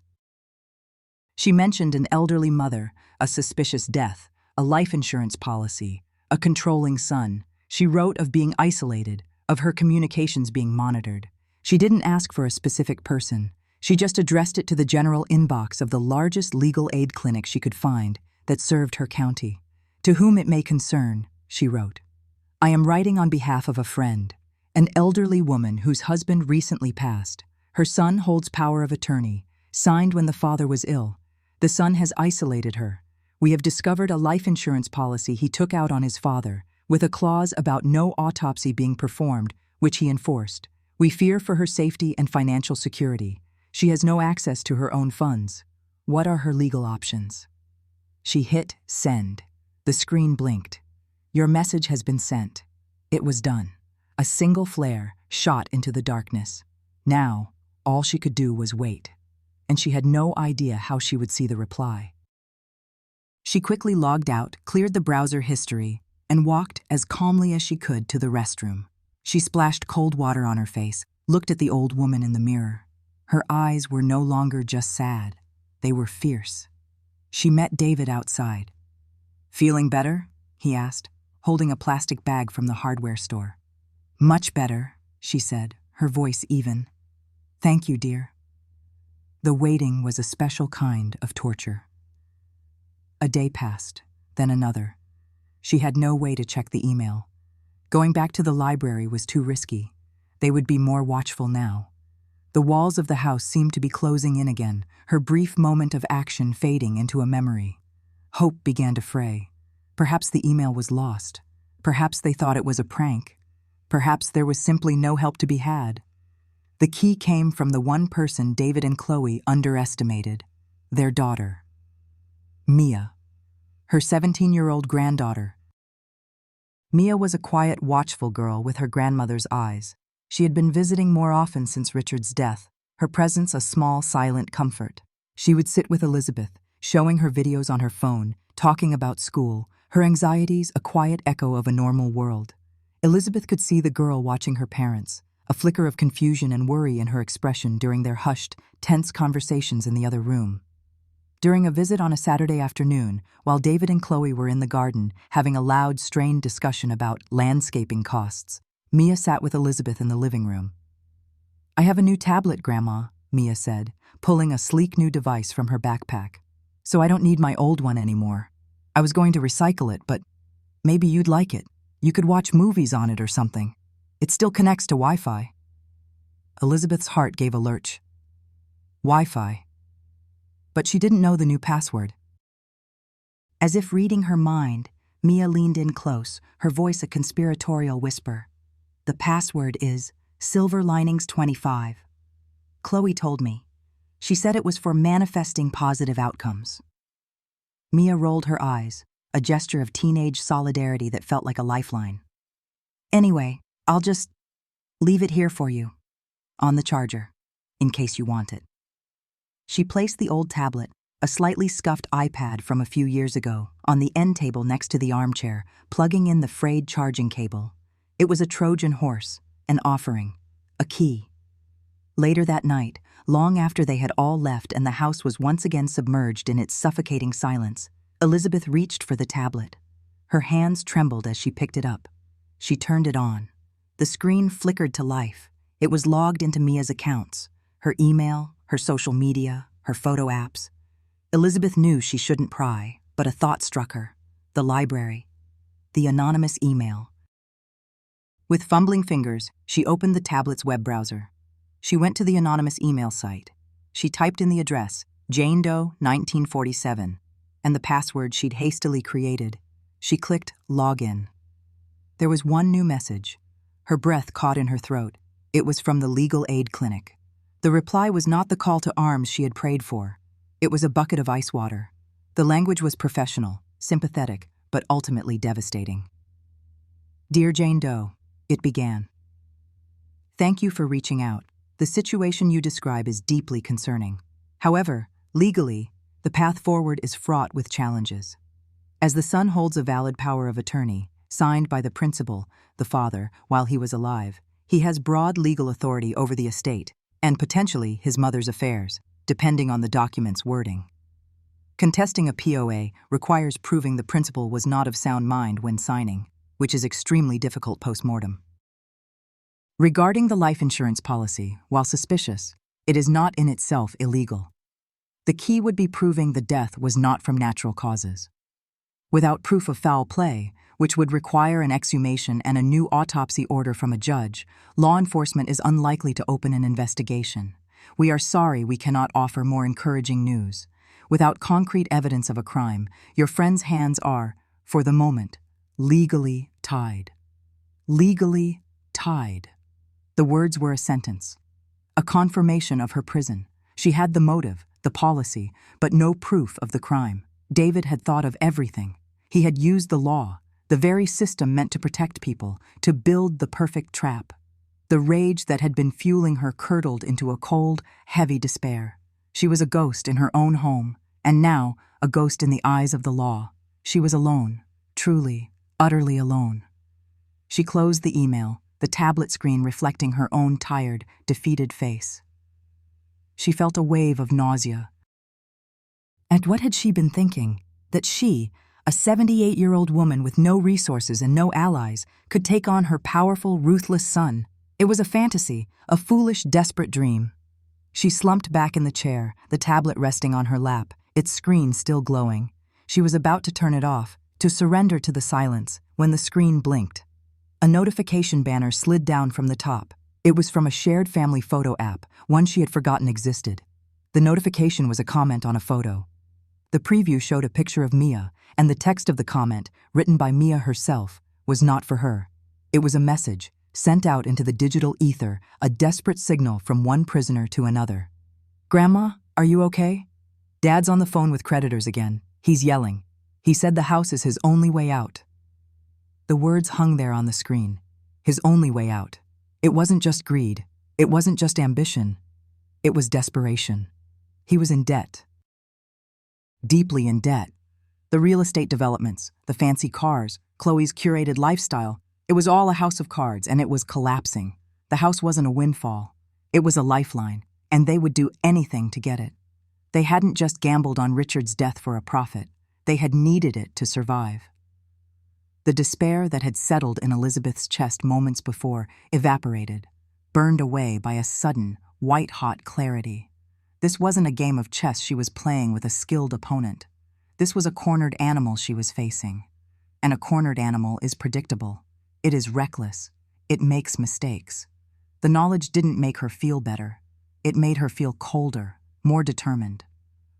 She mentioned an elderly mother, a suspicious death, a life insurance policy, a controlling son. She wrote of being isolated, of her communications being monitored. She didn't ask for a specific person. She just addressed it to the general inbox of the largest legal aid clinic she could find that served her county. "To whom it may concern," she wrote. "I am writing on behalf of a friend, an elderly woman whose husband recently passed. Her son holds power of attorney, signed when the father was ill. The son has isolated her. We have discovered a life insurance policy he took out on his father, with a clause about no autopsy being performed, which he enforced. We fear for her safety and financial security. She has no access to her own funds. What are her legal options? She hit send. The screen blinked. Your message has been sent. It was done. A single flare shot into the darkness. Now, all she could do was wait, and she had no idea how she would see the reply. She quickly logged out, cleared the browser history, and walked as calmly as she could to the restroom. She splashed cold water on her face, looked at the old woman in the mirror. Her eyes were no longer just sad. They were fierce. She met David outside. "Feeling better?" he asked, holding a plastic bag from the hardware store. "Much better," she said, her voice even. "Thank you, dear." The waiting was a special kind of torture. A day passed, then another. She had no way to check the email. Going back to the library was too risky. They would be more watchful now. The walls of the house seemed to be closing in again, her brief moment of action fading into a memory. Hope began to fray. Perhaps the email was lost. Perhaps they thought it was a prank. Perhaps there was simply no help to be had. The key came from the one person David and Chloe underestimated: their daughter. Mia, her 17-year-old granddaughter. Mia was a quiet, watchful girl with her grandmother's eyes. She had been visiting more often since Richard's death, her presence a small, silent comfort. She would sit with Elizabeth, showing her videos on her phone, talking about school, her anxieties a quiet echo of a normal world. Elizabeth could see the girl watching her parents, a flicker of confusion and worry in her expression during their hushed, tense conversations in the other room. During a visit on a Saturday afternoon, while David and Chloe were in the garden, having a loud, strained discussion about landscaping costs, Mia sat with Elizabeth in the living room. "I have a new tablet, Grandma," Mia said, pulling a sleek new device from her backpack. "So I don't need my old one anymore. I was going to recycle it, but maybe you'd like it. You could watch movies on it or something. It still connects to Wi-Fi." Elizabeth's heart gave a lurch. Wi-Fi. But she didn't know the new password. As if reading her mind, Mia leaned in close, her voice a conspiratorial whisper. "The password is Silver Linings 25. Chloe told me. She said it was for manifesting positive outcomes." Mia rolled her eyes, a gesture of teenage solidarity that felt like a lifeline. "Anyway, I'll just leave it here for you, on the charger, in case you want it." She placed the old tablet, a slightly scuffed iPad from a few years ago, on the end table next to the armchair, plugging in the frayed charging cable. It was a Trojan horse, an offering, a key. Later that night, long after they had all left and the house was once again submerged in its suffocating silence, Elizabeth reached for the tablet. Her hands trembled as she picked it up. She turned it on. The screen flickered to life. It was logged into Mia's accounts, her email, her social media, her photo apps. Elizabeth knew she shouldn't pry, but a thought struck her. The library. The anonymous email. With fumbling fingers, she opened the tablet's web browser. She went to the anonymous email site. She typed in the address, Jane Doe 1947, and the password she'd hastily created. She clicked Login. There was one new message. Her breath caught in her throat. It was from the Legal Aid Clinic. The reply was not the call to arms she had prayed for. It was a bucket of ice water. The language was professional, sympathetic, but ultimately devastating. "Dear Jane Doe," it began. "Thank you for reaching out. The situation you describe is deeply concerning. However, legally, the path forward is fraught with challenges. As the son holds a valid power of attorney, signed by the principal, the father, while he was alive, he has broad legal authority over the estate, and potentially his mother's affairs, depending on the document's wording. Contesting a POA requires proving the principal was not of sound mind when signing, which is extremely difficult post-mortem. Regarding the life insurance policy, while suspicious, it is not in itself illegal. The key would be proving the death was not from natural causes. Without proof of foul play, which would require an exhumation and a new autopsy order from a judge, law enforcement is unlikely to open an investigation. We are sorry we cannot offer more encouraging news. Without concrete evidence of a crime, your friend's hands are, for the moment, legally tied. Legally tied. The words were a sentence. A confirmation of her prison. She had the motive, the policy, but no proof of the crime. David had thought of everything. He had used the law, the very system meant to protect people, to build the perfect trap. The rage that had been fueling her curdled into a cold, heavy despair. She was a ghost in her own home, and now a ghost in the eyes of the law. She was alone, truly, utterly alone. She closed the email, the tablet screen reflecting her own tired, defeated face. She felt a wave of nausea. And what had she been thinking? That she, a 78-year-old woman with no resources and no allies, could take on her powerful, ruthless son. It was a fantasy, a foolish, desperate dream. She slumped back in the chair, the tablet resting on her lap, its screen still glowing. She was about to turn it off, to surrender to the silence, when the screen blinked. A notification banner slid down from the top. It was from a shared family photo app, one she had forgotten existed. The notification was a comment on a photo. The preview showed a picture of Mia, and the text of the comment, written by Mia herself, was not for her. It was a message, sent out into the digital ether, a desperate signal from one prisoner to another. "Grandma, are you okay? Dad's on the phone with creditors again. He's yelling. He said the house is his only way out." The words hung there on the screen. His only way out. It wasn't just greed. It wasn't just ambition. It was desperation. He was in debt. Deeply in debt. The real estate developments, the fancy cars, Chloe's curated lifestyle, it was all a house of cards, and it was collapsing. The house wasn't a windfall. It was a lifeline, and they would do anything to get it. They hadn't just gambled on Richard's death for a profit. They had needed it to survive. The despair that had settled in Elizabeth's chest moments before evaporated, burned away by a sudden, white-hot clarity. This wasn't a game of chess she was playing with a skilled opponent. This was a cornered animal she was facing. And a cornered animal is predictable. It is reckless. It makes mistakes. The knowledge didn't make her feel better. It made her feel colder, more determined.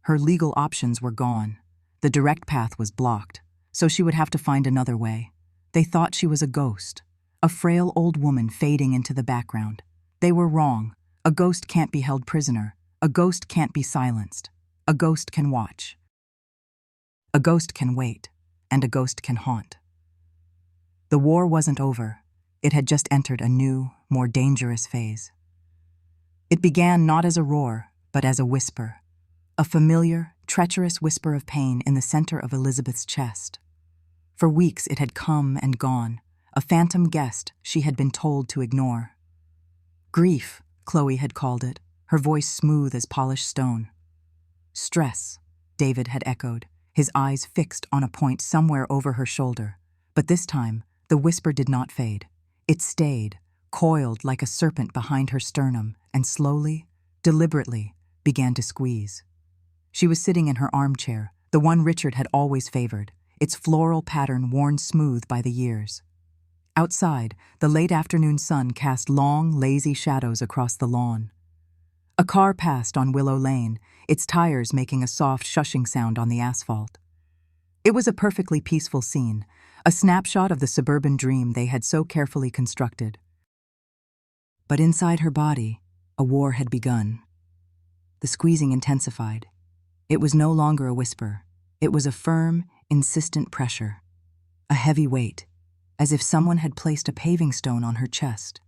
Her legal options were gone. The direct path was blocked, so she would have to find another way. They thought she was a ghost, a frail old woman fading into the background. They were wrong. A ghost can't be held prisoner. A ghost can't be silenced. A ghost can watch. A ghost can wait, and a ghost can haunt. The war wasn't over. It had just entered a new, more dangerous phase. It began not as a roar, but as a whisper. A familiar, treacherous whisper of pain in the center of Elizabeth's chest. For weeks it had come and gone, a phantom guest she had been told to ignore. Grief, Chloe had called it, her voice smooth as polished stone. Stress, David had echoed, his eyes fixed on a point somewhere over her shoulder. But this time, the whisper did not fade. It stayed, coiled like a serpent behind her sternum, and slowly, deliberately, began to squeeze. She was sitting in her armchair, the one Richard had always favored, its floral pattern worn smooth by the years. Outside, the late afternoon sun cast long, lazy shadows across the lawn. A car passed on Willow Lane, its tires making a soft shushing sound on the asphalt. It was a perfectly peaceful scene, a snapshot of the suburban dream they had so carefully constructed. But inside her body, a war had begun. The squeezing intensified. It was no longer a whisper. It was a firm, insistent pressure. A heavy weight, as if someone had placed a paving stone on her chest.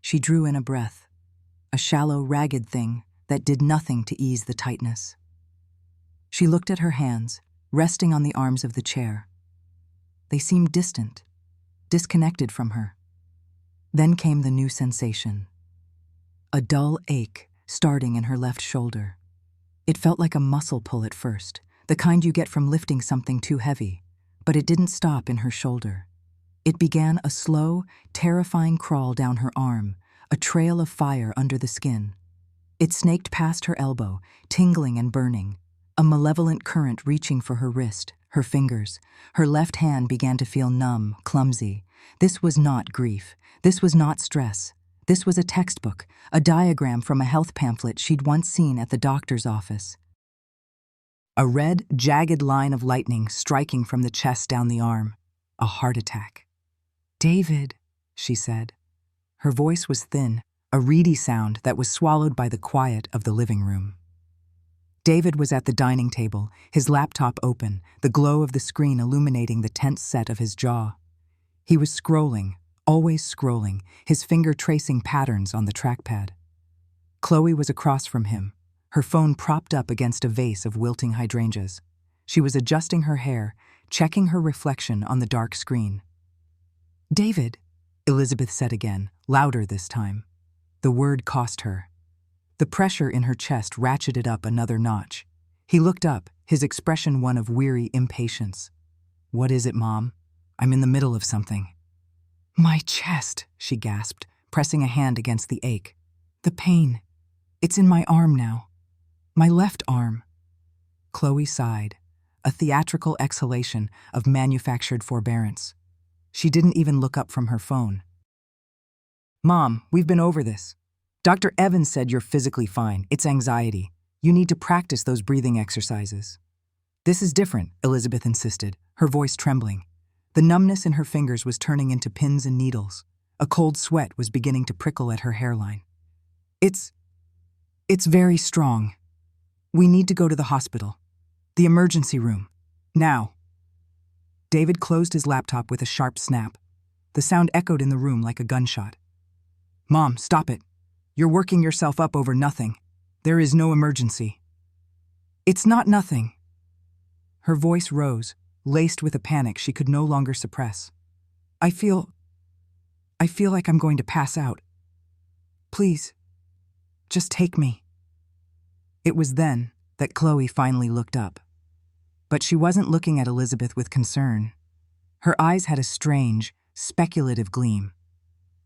She drew in a breath, a shallow, ragged thing that did nothing to ease the tightness. She looked at her hands, resting on the arms of the chair. They seemed distant, disconnected from her. Then came the new sensation. A dull ache starting in her left shoulder. It felt like a muscle pull at first, the kind you get from lifting something too heavy, but it didn't stop in her shoulder. It began a slow, terrifying crawl down her arm, a trail of fire under the skin. It snaked past her elbow, tingling and burning, a malevolent current reaching for her wrist, her fingers. Her left hand began to feel numb, clumsy. This was not grief. This was not stress. This was a textbook, a diagram from a health pamphlet she'd once seen at the doctor's office. A red, jagged line of lightning striking from the chest down the arm. A heart attack. "David," she said. Her voice was thin, a reedy sound that was swallowed by the quiet of the living room. David was at the dining table, his laptop open, the glow of the screen illuminating the tense set of his jaw. He was scrolling, always scrolling, his finger tracing patterns on the trackpad. Chloe was across from him, her phone propped up against a vase of wilting hydrangeas. She was adjusting her hair, checking her reflection on the dark screen. "David," Elizabeth said again, louder this time. The word cost her. The pressure in her chest ratcheted up another notch. He looked up, his expression one of weary impatience. "What is it, Mom? I'm in the middle of something." "My chest," she gasped, pressing a hand against the ache. "The pain. It's in my arm now. My left arm." Chloe sighed, a theatrical exhalation of manufactured forbearance. She didn't even look up from her phone. "Mom, we've been over this. Dr. Evans said you're physically fine. It's anxiety. You need to practice those breathing exercises." "This is different," Elizabeth insisted, her voice trembling. The numbness in her fingers was turning into pins and needles. A cold sweat was beginning to prickle at her hairline. It's very strong. We need to go to the hospital. The emergency room. Now." David closed his laptop with a sharp snap. The sound echoed in the room like a gunshot. "Mom, stop it. You're working yourself up over nothing. There is no emergency." "It's not nothing." Her voice rose, laced with a panic she could no longer suppress. I feel like I'm going to pass out. Please, just take me." It was then that Chloe finally looked up. But she wasn't looking at Elizabeth with concern. Her eyes had a strange, speculative gleam.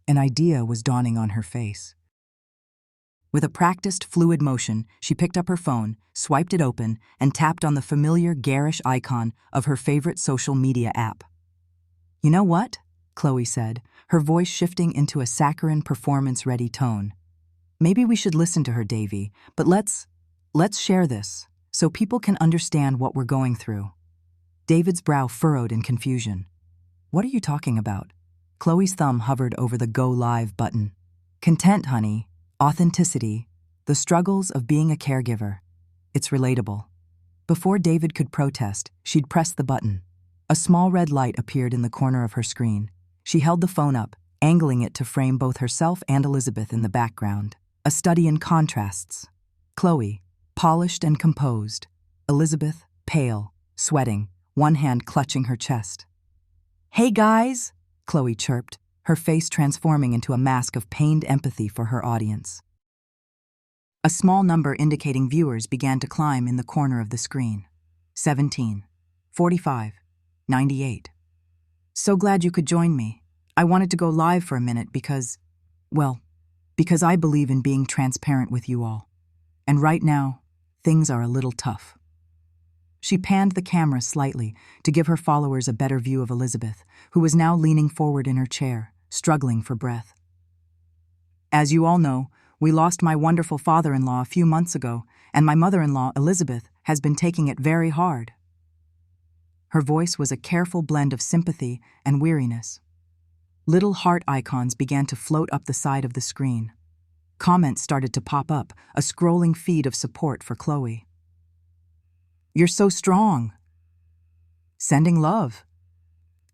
An idea was dawning on her face. With a practiced, fluid motion, she picked up her phone, swiped it open, and tapped on the familiar garish icon of her favorite social media app. "You know what?" Chloe said, her voice shifting into a saccharine, performance-ready tone. "Maybe we should listen to her, Davy, but let's share this, so people can understand what we're going through." David's brow furrowed in confusion. "What are you talking about?" Chloe's thumb hovered over the Go Live button. "Content, honey. Authenticity. The struggles of being a caregiver. It's relatable." Before David could protest, she'd pressed the button. A small red light appeared in the corner of her screen. She held the phone up, angling it to frame both herself and Elizabeth in the background. A study in contrasts. Chloe, polished and composed. Elizabeth, pale, sweating, one hand clutching her chest. "Hey guys," Chloe chirped, her face transforming into a mask of pained empathy for her audience. A small number indicating viewers began to climb in the corner of the screen. 17, 45, 98. "So glad you could join me. I wanted to go live for a minute because I believe in being transparent with you all. And right now, things are a little tough." She panned the camera slightly to give her followers a better view of Elizabeth, who was now leaning forward in her chair, struggling for breath. "As you all know, we lost my wonderful father-in-law a few months ago, and my mother-in-law, Elizabeth, has been taking it very hard." Her voice was a careful blend of sympathy and weariness. Little heart icons began to float up the side of the screen. Comments started to pop up, a scrolling feed of support for Chloe. "You're so strong." "Sending love."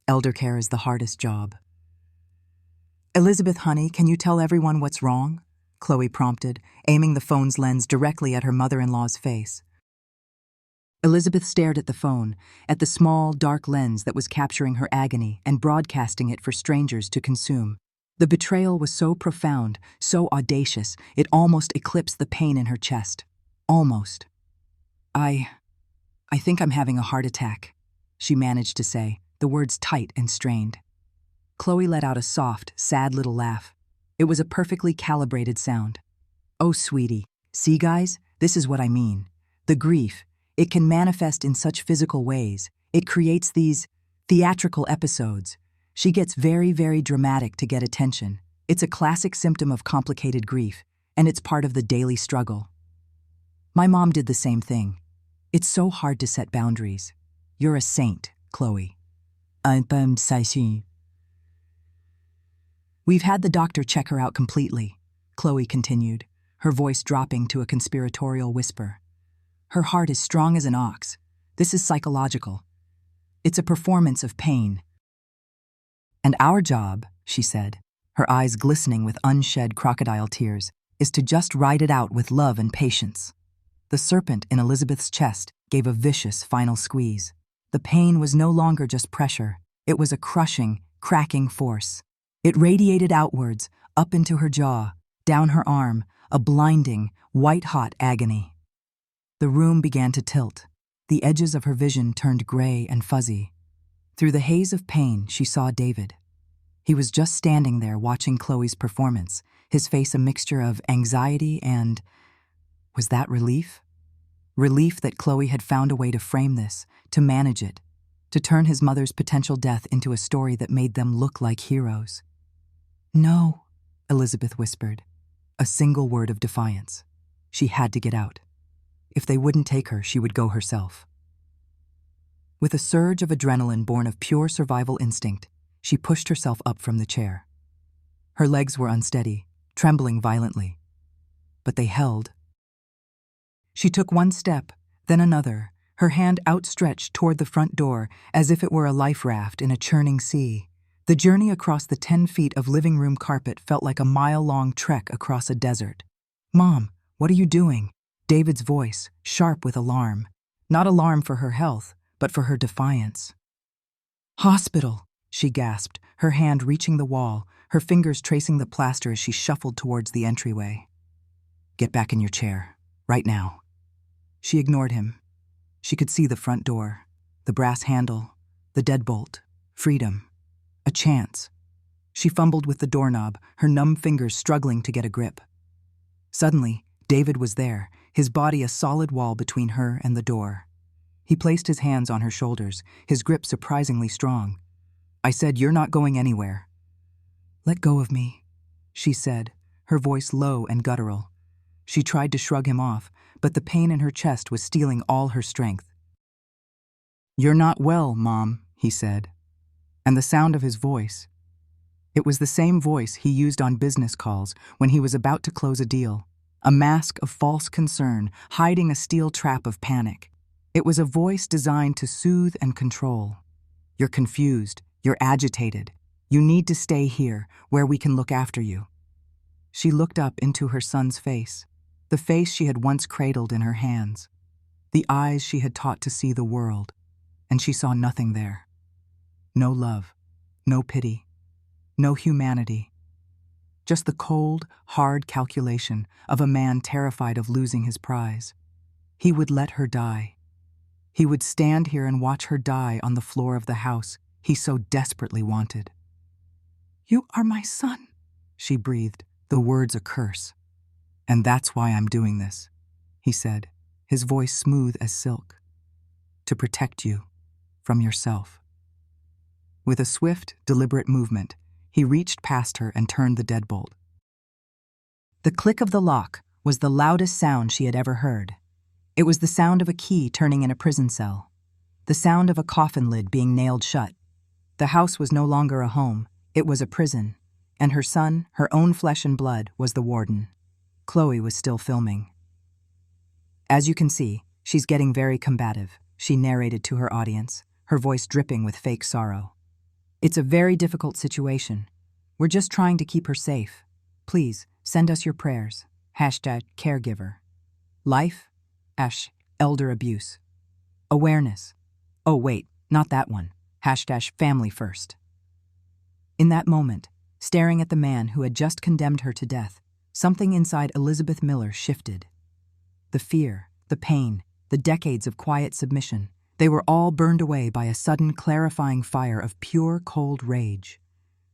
"Elder care is the hardest job." "Elizabeth, honey, can you tell everyone what's wrong?" Chloe prompted, aiming the phone's lens directly at her mother-in-law's face. Elizabeth stared at the phone, at the small, dark lens that was capturing her agony and broadcasting it for strangers to consume. The betrayal was so profound, so audacious, it almost eclipsed the pain in her chest. Almost. I think I'm having a heart attack," she managed to say, the words tight and strained. Chloe let out a soft, sad little laugh. It was a perfectly calibrated sound. "Oh, sweetie, see guys, this is what I mean. The grief, it can manifest in such physical ways. It creates these theatrical episodes. She gets very, very dramatic to get attention. It's a classic symptom of complicated grief, and it's part of the daily struggle. My mom did the same thing. It's so hard to set boundaries. You're a saint, Chloe." "We've had the doctor check her out completely," Chloe continued, her voice dropping to a conspiratorial whisper. Her heart is strong as an ox. This is psychological. It's a performance of pain. And our job, she said, her eyes glistening with unshed crocodile tears, is to just ride it out with love and patience. The serpent in Elizabeth's chest gave a vicious final squeeze. The pain was no longer just pressure. It was a crushing, cracking force. It radiated outwards, up into her jaw, down her arm, a blinding, white-hot agony. The room began to tilt. The edges of her vision turned gray and fuzzy. Through the haze of pain, she saw David. He was just standing there watching Chloe's performance, his face a mixture of anxiety and... was that relief? Relief that Chloe had found a way to frame this, to manage it, to turn his mother's potential death into a story that made them look like heroes. "No," Elizabeth whispered, a single word of defiance. She had to get out. If they wouldn't take her, she would go herself. With a surge of adrenaline born of pure survival instinct, she pushed herself up from the chair. Her legs were unsteady, trembling violently. But they held. She took one step, then another, her hand outstretched toward the front door as if it were a life raft in a churning sea. The journey across the 10 feet of living room carpet felt like a mile-long trek across a desert. "Mom, what are you doing?" David's voice, sharp with alarm. Not alarm for her health, but for her defiance. "Hospital," she gasped, her hand reaching the wall, her fingers tracing the plaster as she shuffled towards the entryway. "Get back in your chair, right now." She ignored him. She could see the front door, the brass handle, the deadbolt, freedom, a chance. She fumbled with the doorknob, her numb fingers struggling to get a grip. Suddenly, David was there, his body a solid wall between her and the door. He placed his hands on her shoulders, his grip surprisingly strong. "I said you're not going anywhere." "Let go of me," she said, her voice low and guttural. She tried to shrug him off, but the pain in her chest was stealing all her strength. "You're not well, Mom," he said. And the sound of his voice. It was the same voice he used on business calls when he was about to close a deal. A mask of false concern, hiding a steel trap of panic. It was a voice designed to soothe and control. "You're confused. You're agitated. You need to stay here, where we can look after you." She looked up into her son's face, the face she had once cradled in her hands, the eyes she had taught to see the world, and she saw nothing there. No love, no pity, no humanity. Just the cold, hard calculation of a man terrified of losing his prize. He would let her die. He would stand here and watch her die on the floor of the house he so desperately wanted. "You are my son," she breathed, the words a curse. "And that's why I'm doing this," he said, his voice smooth as silk. "To protect you from yourself." With a swift, deliberate movement, he reached past her and turned the deadbolt. The click of the lock was the loudest sound she had ever heard. It was the sound of a key turning in a prison cell, the sound of a coffin lid being nailed shut. The house was no longer a home, it was a prison, and her son, her own flesh and blood, was the warden. Chloe was still filming. "As you can see, she's getting very combative," she narrated to her audience, her voice dripping with fake sorrow. "It's a very difficult situation. We're just trying to keep her safe. Please, send us your prayers. #caregiver. Life, elder abuse. Awareness. Oh wait, not that one. #family first." In that moment, staring at the man who had just condemned her to death, something inside Elizabeth Miller shifted. The fear, the pain, the decades of quiet submission, they were all burned away by a sudden clarifying fire of pure, cold rage.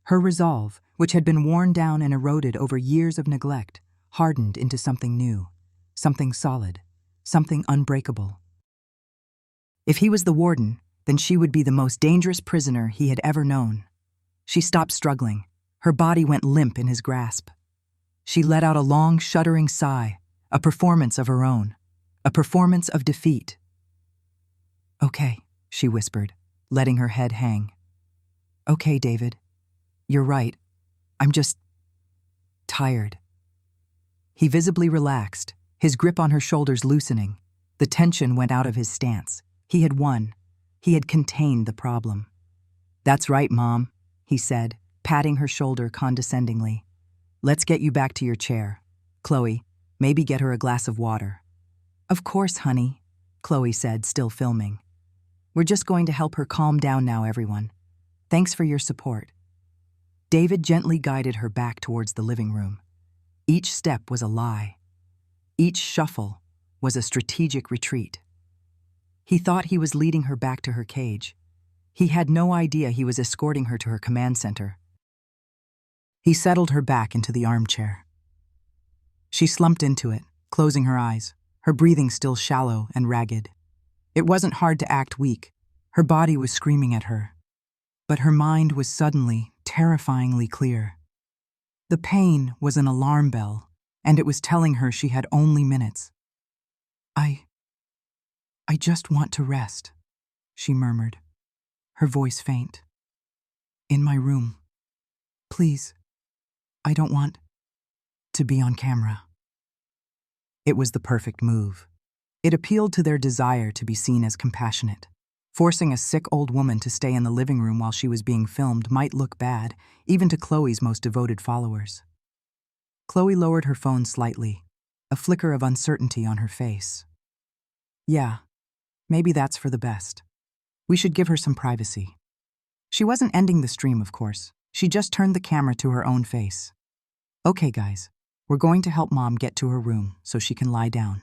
Her resolve, which had been worn down and eroded over years of neglect, hardened into something new, something solid, something unbreakable. If he was the warden, then she would be the most dangerous prisoner he had ever known. She stopped struggling. Her body went limp in his grasp. She let out a long, shuddering sigh, a performance of her own, a performance of defeat. "Okay," she whispered, letting her head hang. "Okay, David. You're right. I'm just tired." He visibly relaxed, his grip on her shoulders loosening. The tension went out of his stance. He had won. He had contained the problem. "That's right, Mom," he said, patting her shoulder condescendingly. "Let's get you back to your chair. Chloe, maybe get her a glass of water." "Of course, honey," Chloe said, still filming. "We're just going to help her calm down now, everyone. Thanks for your support." David gently guided her back towards the living room. Each step was a lie. Each shuffle was a strategic retreat. He thought he was leading her back to her cage. He had no idea he was escorting her to her command center. He settled her back into the armchair. She slumped into it, closing her eyes, her breathing still shallow and ragged. It wasn't hard to act weak. Her body was screaming at her. But her mind was suddenly, terrifyingly clear. The pain was an alarm bell, and it was telling her she had only minutes. I just want to rest," she murmured, her voice faint. "In my room. Please, I don't want to be on camera." It was the perfect move. It appealed to their desire to be seen as compassionate. Forcing a sick old woman to stay in the living room while she was being filmed might look bad, even to Chloe's most devoted followers. Chloe lowered her phone slightly, a flicker of uncertainty on her face. "Yeah, maybe that's for the best. We should give her some privacy." She wasn't ending the stream, of course. She just turned the camera to her own face. "Okay, guys, we're going to help Mom get to her room so she can lie down."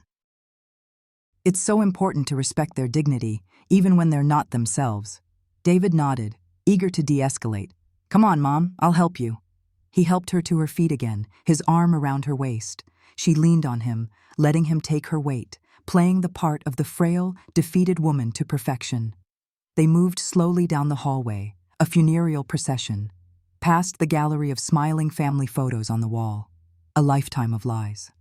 It's so important to respect their dignity, even when they're not themselves. David nodded, eager to de-escalate. "Come on, Mom, I'll help you." He helped her to her feet again, his arm around her waist. She leaned on him, letting him take her weight, playing the part of the frail, defeated woman to perfection. They moved slowly down the hallway, a funereal procession, past the gallery of smiling family photos on the wall, a lifetime of lies.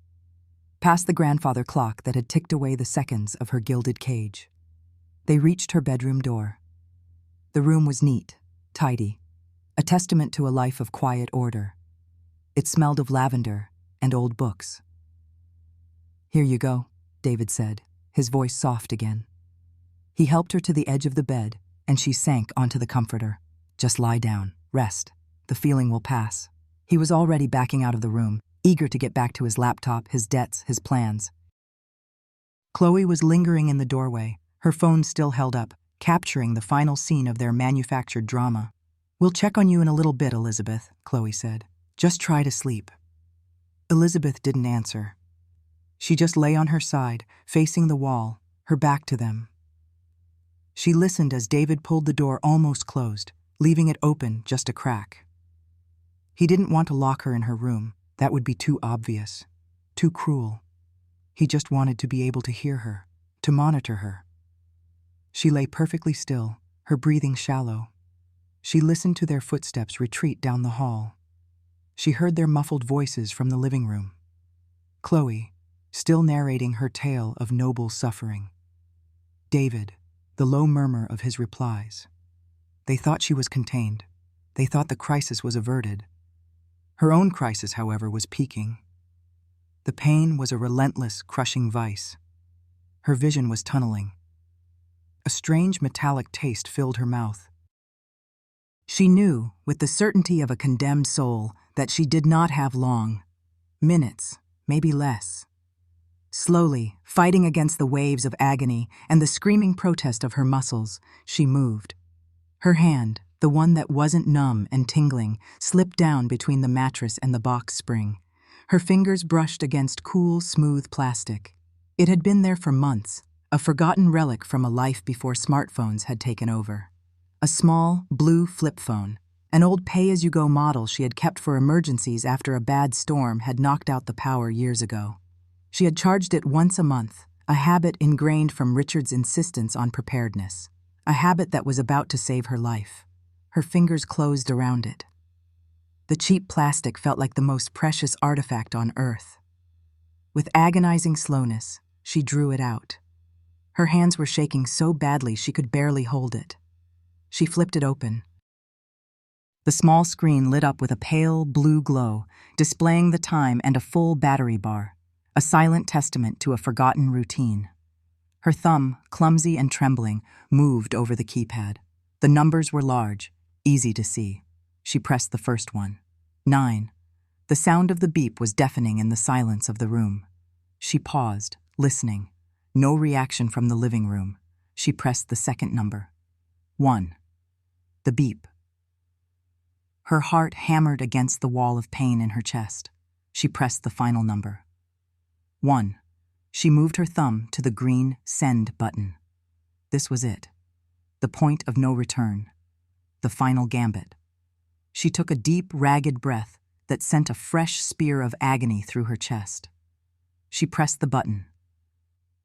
Past the grandfather clock that had ticked away the seconds of her gilded cage. They reached her bedroom door. The room was neat, tidy, a testament to a life of quiet order. It smelled of lavender and old books. "Here you go," David said, his voice soft again. He helped her to the edge of the bed, and she sank onto the comforter. "Just lie down, rest. The feeling will pass." He was already backing out of the room, eager to get back to his laptop, his debts, his plans. Chloe was lingering in the doorway, her phone still held up, capturing the final scene of their manufactured drama. "We'll check on you in a little bit, Elizabeth," Chloe said. "Just try to sleep." Elizabeth didn't answer. She just lay on her side, facing the wall, her back to them. She listened as David pulled the door almost closed, leaving it open just a crack. He didn't want to lock her in her room. That would be too obvious, too cruel. He just wanted to be able to hear her, to monitor her. She lay perfectly still, her breathing shallow. She listened to their footsteps retreat down the hall. She heard their muffled voices from the living room. Chloe, still narrating her tale of noble suffering. David, the low murmur of his replies. They thought she was contained. They thought the crisis was averted. Her own crisis, however, was peaking. The pain was a relentless, crushing vice. Her vision was tunneling. A strange metallic taste filled her mouth. She knew, with the certainty of a condemned soul, that she did not have long. Minutes, maybe less. Slowly, fighting against the waves of agony and the screaming protest of her muscles, she moved. Her hand, the one that wasn't numb and tingling, slipped down between the mattress and the box spring. Her fingers brushed against cool, smooth plastic. It had been there for months, a forgotten relic from a life before smartphones had taken over. A small, blue flip phone, an old pay-as-you-go model she had kept for emergencies after a bad storm had knocked out the power years ago. She had charged it once a month, a habit ingrained from Richard's insistence on preparedness, a habit that was about to save her life. Her fingers closed around it. The cheap plastic felt like the most precious artifact on Earth. With agonizing slowness, she drew it out. Her hands were shaking so badly she could barely hold it. She flipped it open. The small screen lit up with a pale, blue glow, displaying the time and a full battery bar, a silent testament to a forgotten routine. Her thumb, clumsy and trembling, moved over the keypad. The numbers were large, easy to see. She pressed the first one. 9. The sound of the beep was deafening in the silence of the room. She paused, listening. No reaction from the living room. She pressed the second number. 1. The beep. Her heart hammered against the wall of pain in her chest. She pressed the final number. 1. She moved her thumb to the green send button. This was it. The point of no return. The final gambit. She took a deep, ragged breath that sent a fresh spear of agony through her chest. She pressed the button.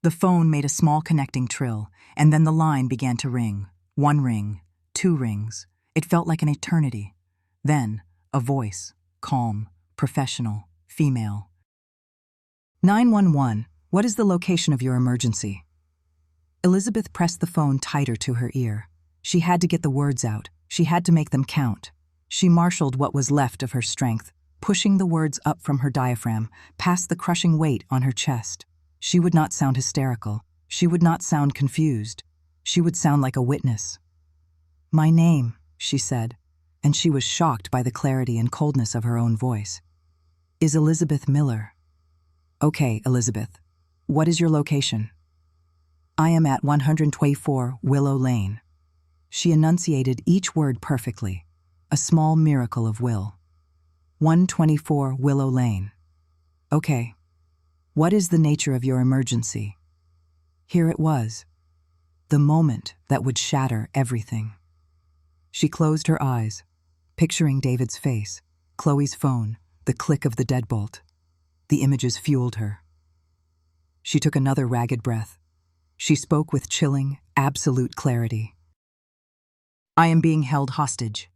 The phone made a small connecting trill, and then the line began to ring. 1 ring, 2 rings. It felt like an eternity. Then, a voice, calm, professional, female. 911, what is the location of your emergency? Elizabeth pressed the phone tighter to her ear. She had to get the words out. She had to make them count. She marshaled what was left of her strength, pushing the words up from her diaphragm, past the crushing weight on her chest. She would not sound hysterical. She would not sound confused. She would sound like a witness. My name, she said, and she was shocked by the clarity and coldness of her own voice. Is Elizabeth Miller. Okay, Elizabeth. What is your location? I am at 124 Willow Lane. She enunciated each word perfectly, a small miracle of will. 124 Willow Lane. Okay. What is the nature of your emergency? Here it was. The moment that would shatter everything. She closed her eyes, picturing David's face, Chloe's phone, the click of the deadbolt. The images fueled her. She took another ragged breath. She spoke with chilling, absolute clarity. I am being held hostage.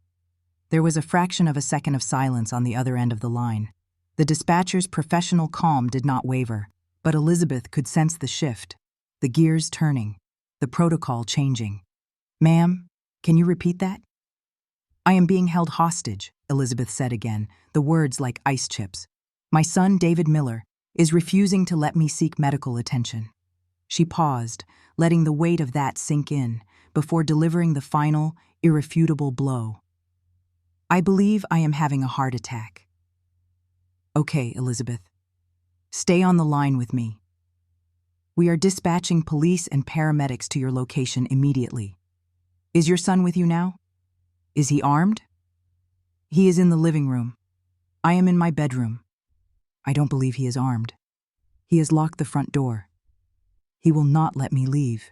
There was a fraction of a second of silence on the other end of the line. The dispatcher's professional calm did not waver, but Elizabeth could sense the shift, the gears turning, the protocol changing. Ma'am, can you repeat that? I am being held hostage, Elizabeth said again, the words like ice chips. My son, David Miller, is refusing to let me seek medical attention. She paused, letting the weight of that sink in, before delivering the final, irrefutable blow. I believe I am having a heart attack. Okay, Elizabeth. Stay on the line with me. We are dispatching police and paramedics to your location immediately. Is your son with you now? Is he armed? He is in the living room. I am in my bedroom. I don't believe he is armed. He has locked the front door. He will not let me leave.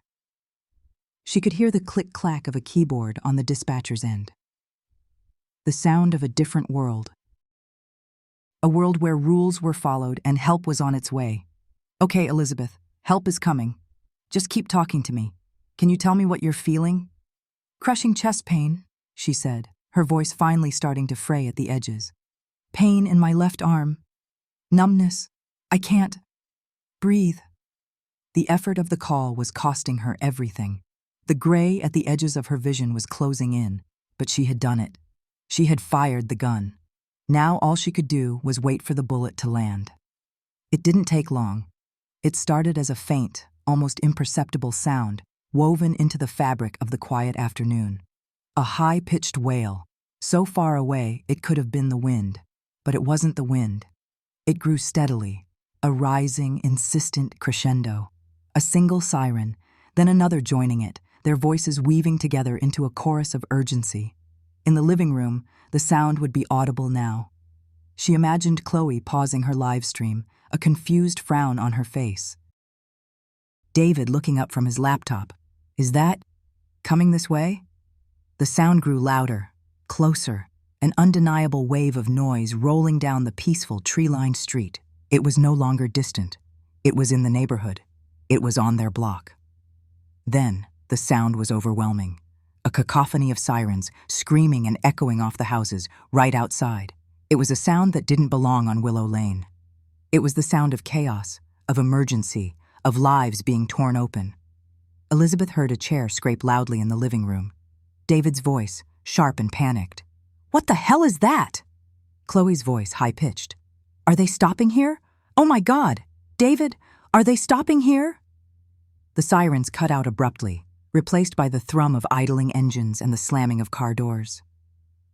She could hear the click-clack of a keyboard on the dispatcher's end. The sound of a different world. A world where rules were followed and help was on its way. Okay, Elizabeth, help is coming. Just keep talking to me. Can you tell me what you're feeling? Crushing chest pain, she said, her voice finally starting to fray at the edges. Pain in my left arm. Numbness. I can't breathe. The effort of the call was costing her everything. The gray at the edges of her vision was closing in, but she had done it. She had fired the gun. Now all she could do was wait for the bullet to land. It didn't take long. It started as a faint, almost imperceptible sound, woven into the fabric of the quiet afternoon. A high-pitched wail, so far away it could have been the wind, but it wasn't the wind. It grew steadily, a rising, insistent crescendo. A single siren, then another joining it, their voices weaving together into a chorus of urgency. In the living room, the sound would be audible now. She imagined Chloe pausing her live stream, a confused frown on her face. David looking up from his laptop. Is that coming this way? The sound grew louder, closer, an undeniable wave of noise rolling down the peaceful tree-lined street. It was no longer distant. It was in the neighborhood. It was on their block. Then, the sound was overwhelming. A cacophony of sirens, screaming and echoing off the houses, right outside. It was a sound that didn't belong on Willow Lane. It was the sound of chaos, of emergency, of lives being torn open. Elizabeth heard a chair scrape loudly in the living room. David's voice, sharp and panicked. What the hell is that? Chloe's voice, high-pitched. Are they stopping here? Oh my God! David, are they stopping here? The sirens cut out abruptly, replaced by the thrum of idling engines and the slamming of car doors.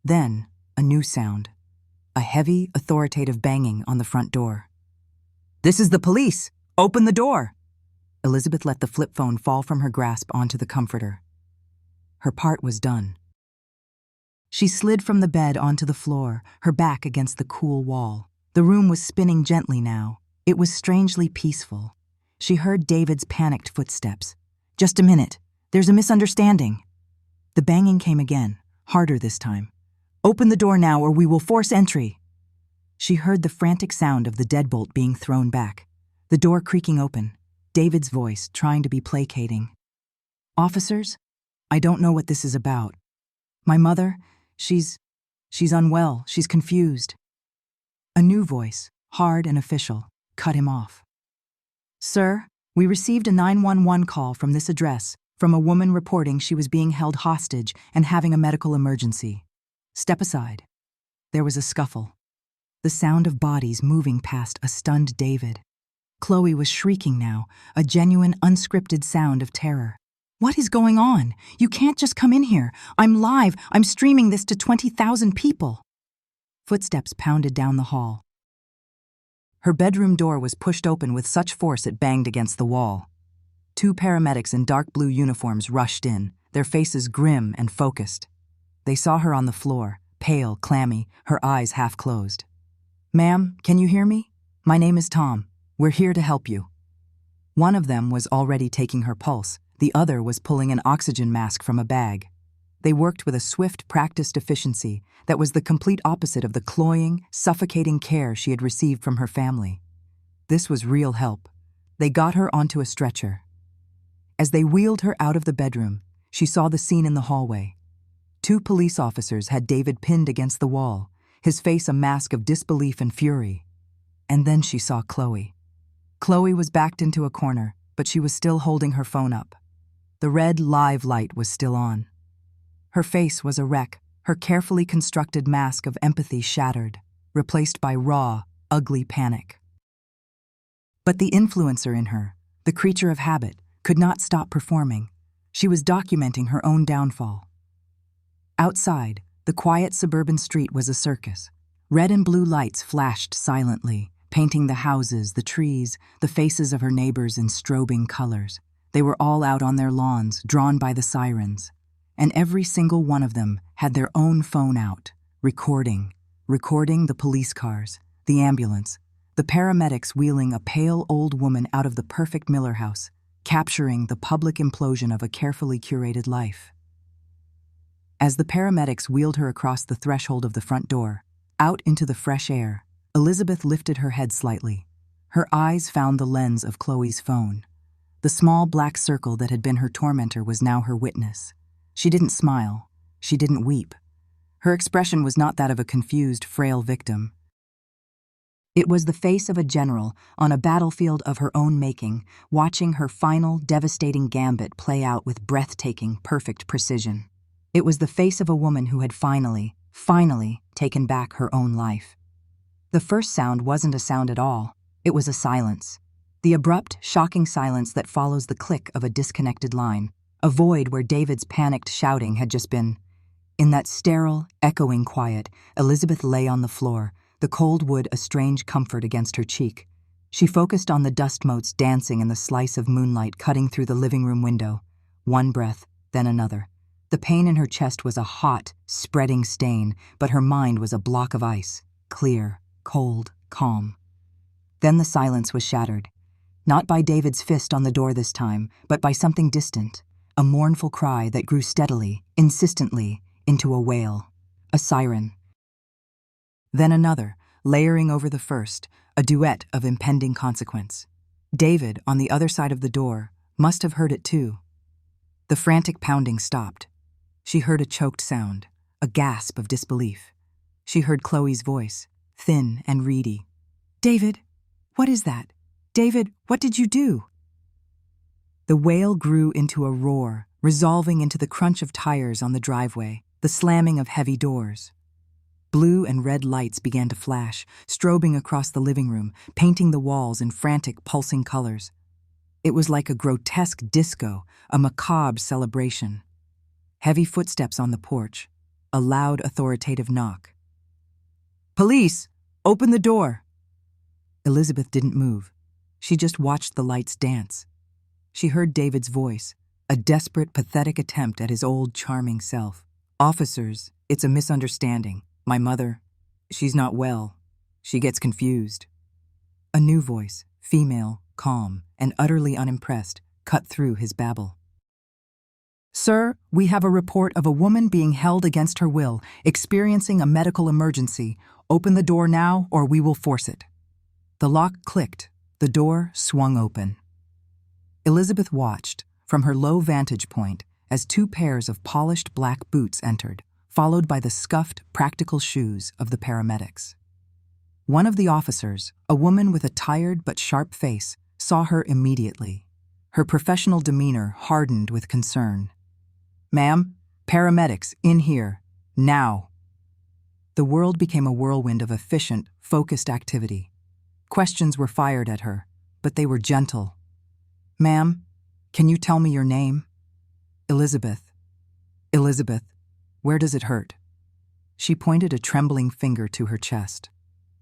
Then, a new sound. A heavy, authoritative banging on the front door. "This is the police! Open the door!" Elizabeth let the flip phone fall from her grasp onto the comforter. Her part was done. She slid from the bed onto the floor, her back against the cool wall. The room was spinning gently now. It was strangely peaceful. She heard David's panicked footsteps. "Just a minute. There's a misunderstanding." The banging came again, harder this time. "Open the door now or we will force entry." She heard the frantic sound of the deadbolt being thrown back, the door creaking open, David's voice trying to be placating. "Officers, I don't know what this is about. My mother, she's unwell, she's confused." A new voice, hard and official, cut him off. "Sir, we received a 911 call from this address from a woman reporting she was being held hostage and having a medical emergency. Step aside." There was a scuffle. The sound of bodies moving past a stunned David. Chloe was shrieking now, a genuine, unscripted sound of terror. "What is going on? You can't just come in here. I'm live. I'm streaming this to 20,000 people." Footsteps pounded down the hall. Her bedroom door was pushed open with such force it banged against the wall. Two paramedics in dark blue uniforms rushed in, their faces grim and focused. They saw her on the floor, pale, clammy, her eyes half closed. "Ma'am, can you hear me? My name is Tom. We're here to help you." One of them was already taking her pulse. The other was pulling an oxygen mask from a bag. They worked with a swift, practiced efficiency that was the complete opposite of the cloying, suffocating care she had received from her family. This was real help. They got her onto a stretcher. As they wheeled her out of the bedroom, she saw the scene in the hallway. Two police officers had David pinned against the wall, his face a mask of disbelief and fury. And then she saw Chloe. Chloe was backed into a corner, but she was still holding her phone up. The red, live light was still on. Her face was a wreck, her carefully constructed mask of empathy shattered, replaced by raw, ugly panic. But the influencer in her, the creature of habit, could not stop performing. She was documenting her own downfall. Outside, the quiet suburban street was a circus. Red and blue lights flashed silently, painting the houses, the trees, the faces of her neighbors in strobing colors. They were all out on their lawns, drawn by the sirens. And every single one of them had their own phone out, recording the police cars, the ambulance, the paramedics wheeling a pale old woman out of the perfect Miller house, capturing the public implosion of a carefully curated life. As the paramedics wheeled her across the threshold of the front door, out into the fresh air, Elizabeth lifted her head slightly. Her eyes found the lens of Chloe's phone. The small black circle that had been her tormentor was now her witness. She didn't smile. She didn't weep. Her expression was not that of a confused, frail victim. It was the face of a general on a battlefield of her own making, watching her final, devastating gambit play out with breathtaking, perfect precision. It was the face of a woman who had finally taken back her own life. The first sound wasn't a sound at all. It was a silence. The abrupt, shocking silence that follows the click of a disconnected line. A void where David's panicked shouting had just been. In that sterile, echoing quiet, Elizabeth lay on the floor, the cold wood a strange comfort against her cheek. She focused on the dust motes dancing in the slice of moonlight cutting through the living room window. One breath, then another. The pain in her chest was a hot, spreading stain, but her mind was a block of ice, clear, cold, calm. Then the silence was shattered. Not by David's fist on the door this time, but by something distant. A mournful cry that grew steadily, insistently, into a wail. A siren. Then another, layering over the first, a duet of impending consequence. David, on the other side of the door, must have heard it too. The frantic pounding stopped. She heard a choked sound, a gasp of disbelief. She heard Chloe's voice, thin and reedy. "David, what is that? David, what did you do?" The wail grew into a roar, resolving into the crunch of tires on the driveway, the slamming of heavy doors. Blue and red lights began to flash, strobing across the living room, painting the walls in frantic, pulsing colors. It was like a grotesque disco, a macabre celebration. Heavy footsteps on the porch, a loud authoritative knock. "Police! Open the door!" Elizabeth didn't move. She just watched the lights dance. She heard David's voice, a desperate, pathetic attempt at his old, charming self. "Officers, it's a misunderstanding. My mother, she's not well. She gets confused." A new voice, female, calm, and utterly unimpressed, cut through his babble. "Sir, we have a report of a woman being held against her will, experiencing a medical emergency. Open the door now, or we will force it." The lock clicked. The door swung open. Elizabeth watched, from her low vantage point, as two pairs of polished black boots entered, followed by the scuffed, practical shoes of the paramedics. One of the officers, a woman with a tired but sharp face, saw her immediately. Her professional demeanor hardened with concern. "Ma'am, paramedics, in here, now." The world became a whirlwind of efficient, focused activity. Questions were fired at her, but they were gentle. "Ma'am, can you tell me your name?" "Elizabeth." "Elizabeth, where does it hurt?" She pointed a trembling finger to her chest.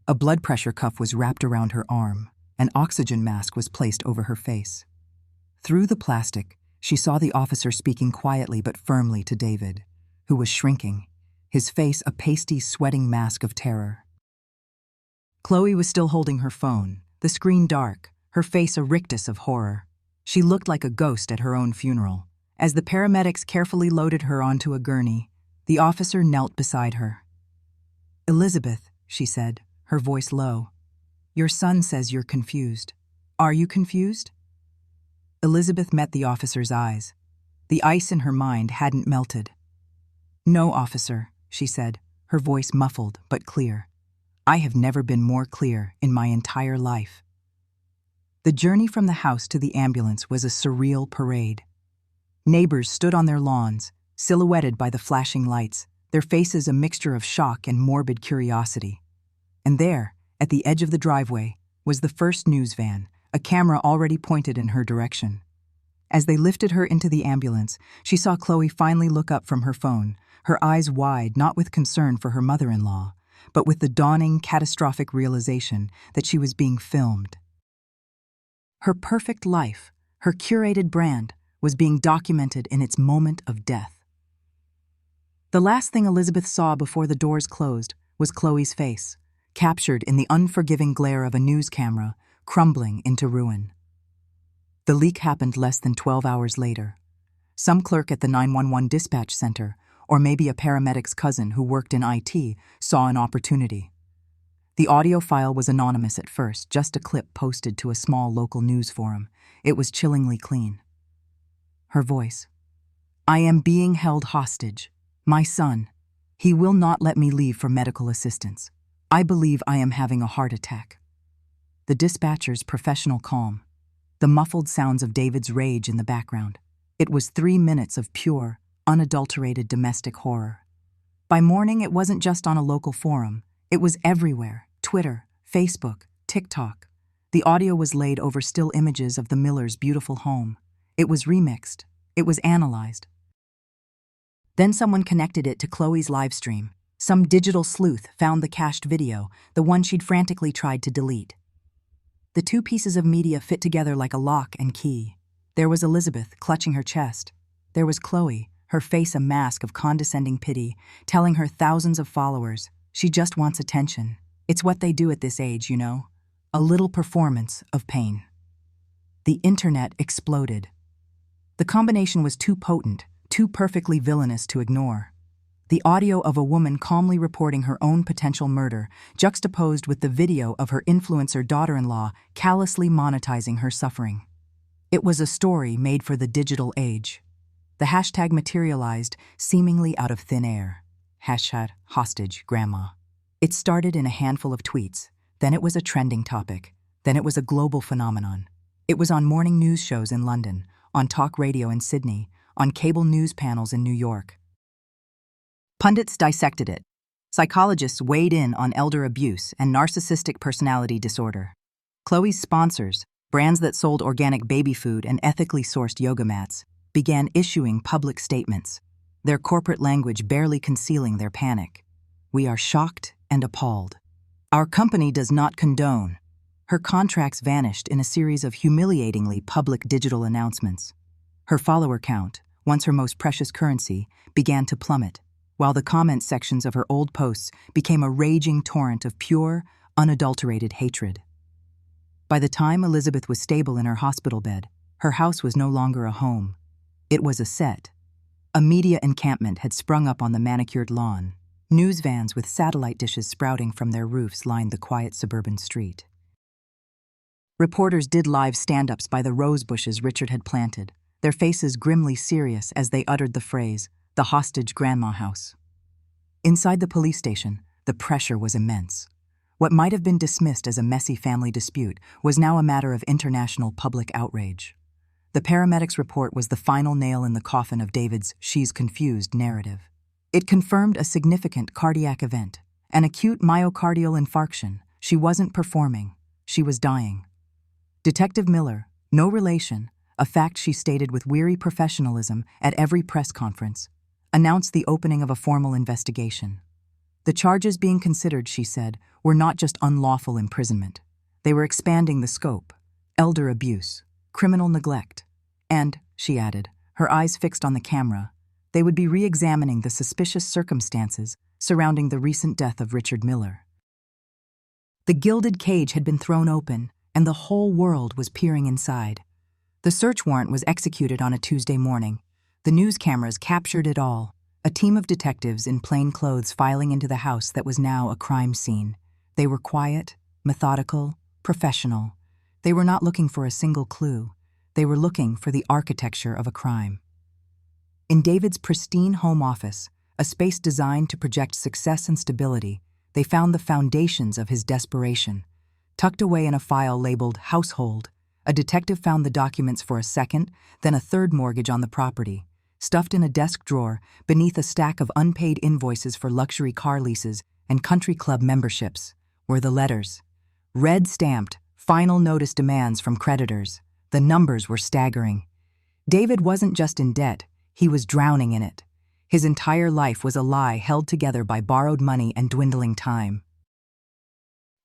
A blood pressure cuff was wrapped around her arm. An oxygen mask was placed over her face. Through the plastic, she saw the officer speaking quietly but firmly to David, who was shrinking, his face a pasty, sweating mask of terror. Chloe was still holding her phone, the screen dark, her face a rictus of horror. She looked like a ghost at her own funeral. As the paramedics carefully loaded her onto a gurney, the officer knelt beside her. "Elizabeth," she said, her voice low, "your son says you're confused. Are you confused?" Elizabeth met the officer's eyes. The ice in her mind hadn't melted. "No, officer," she said, her voice muffled but clear. "I have never been more clear in my entire life." The journey from the house to the ambulance was a surreal parade. Neighbors stood on their lawns, silhouetted by the flashing lights, their faces a mixture of shock and morbid curiosity. And there, at the edge of the driveway, was the first news van, a camera already pointed in her direction. As they lifted her into the ambulance, she saw Chloe finally look up from her phone, her eyes wide not with concern for her mother-in-law, but with the dawning, catastrophic realization that she was being filmed. Her perfect life, her curated brand, was being documented in its moment of death. The last thing Elizabeth saw before the doors closed was Chloe's face, captured in the unforgiving glare of a news camera, crumbling into ruin. The leak happened less than 12 hours later. Some clerk at the 911 dispatch center, or maybe a paramedic's cousin who worked in IT, saw an opportunity. The audio file was anonymous at first, just a clip posted to a small local news forum. It was chillingly clean. Her voice. "I am being held hostage. My son. He will not let me leave for medical assistance. I believe I am having a heart attack." The dispatcher's professional calm. The muffled sounds of David's rage in the background. It was 3 minutes of pure, unadulterated domestic horror. By morning, it wasn't just on a local forum. It was everywhere: Twitter, Facebook, TikTok. The audio was laid over still images of the Millers' beautiful home. It was remixed. It was analyzed. Then someone connected it to Chloe's live stream. Some digital sleuth found the cached video, the one she'd frantically tried to delete. The two pieces of media fit together like a lock and key. There was Elizabeth, clutching her chest. There was Chloe, her face a mask of condescending pity, telling her thousands of followers, she just wants attention. It's what they do at this age, you know. A little performance of pain. The internet exploded. The combination was too potent, too perfectly villainous to ignore. The audio of a woman calmly reporting her own potential murder, juxtaposed with the video of her influencer daughter-in-law callously monetizing her suffering. It was a story made for the digital age. The hashtag materialized seemingly out of thin air. #HostageGrandma. It started in a handful of tweets, then it was a trending topic, then it was a global phenomenon. It was on morning news shows in London, on talk radio in Sydney, on cable news panels in New York. Pundits dissected it. Psychologists weighed in on elder abuse and narcissistic personality disorder. Chloe's sponsors, Brands that sold organic baby food and ethically sourced yoga mats began issuing public statements, their corporate language barely concealing their panic. "We are shocked and appalled. Our company does not condone." Her contracts vanished in a series of humiliatingly public digital announcements. Her follower count, once her most precious currency, began to plummet, while the comment sections of her old posts became a raging torrent of pure, unadulterated hatred. By the time Elizabeth was stable in her hospital bed, her house was no longer a home. It was a set. A media encampment had sprung up on the manicured lawn. News vans with satellite dishes sprouting from their roofs lined the quiet suburban street. Reporters did live stand-ups by the rose bushes Richard had planted, their faces grimly serious as they uttered the phrase, "the hostage grandma house." Inside the police station, the pressure was immense. What might have been dismissed as a messy family dispute was now a matter of international public outrage. The paramedics' report was the final nail in the coffin of David's "she's confused" narrative. It confirmed a significant cardiac event, an acute myocardial infarction. She wasn't performing, she was dying. Detective Miller, no relation, a fact she stated with weary professionalism at every press conference, announced the opening of a formal investigation. The charges being considered, she said, were not just unlawful imprisonment. They were expanding the scope: elder abuse, criminal neglect, and, she added, her eyes fixed on the camera, they would be re-examining the suspicious circumstances surrounding the recent death of Richard Miller. The gilded cage had been thrown open, and the whole world was peering inside. The search warrant was executed on a Tuesday morning. The news cameras captured it all, a team of detectives in plain clothes filing into the house that was now a crime scene. They were quiet, methodical, professional. They were not looking for a single clue. They were looking for the architecture of a crime. In David's pristine home office, a space designed to project success and stability, they found the foundations of his desperation. Tucked away in a file labeled "Household," a detective found the documents for a second, then a third mortgage on the property. Stuffed in a desk drawer, beneath a stack of unpaid invoices for luxury car leases and country club memberships, were the letters. Red-stamped, final notice demands from creditors. The numbers were staggering. David wasn't just in debt, he was drowning in it. His entire life was a lie held together by borrowed money and dwindling time.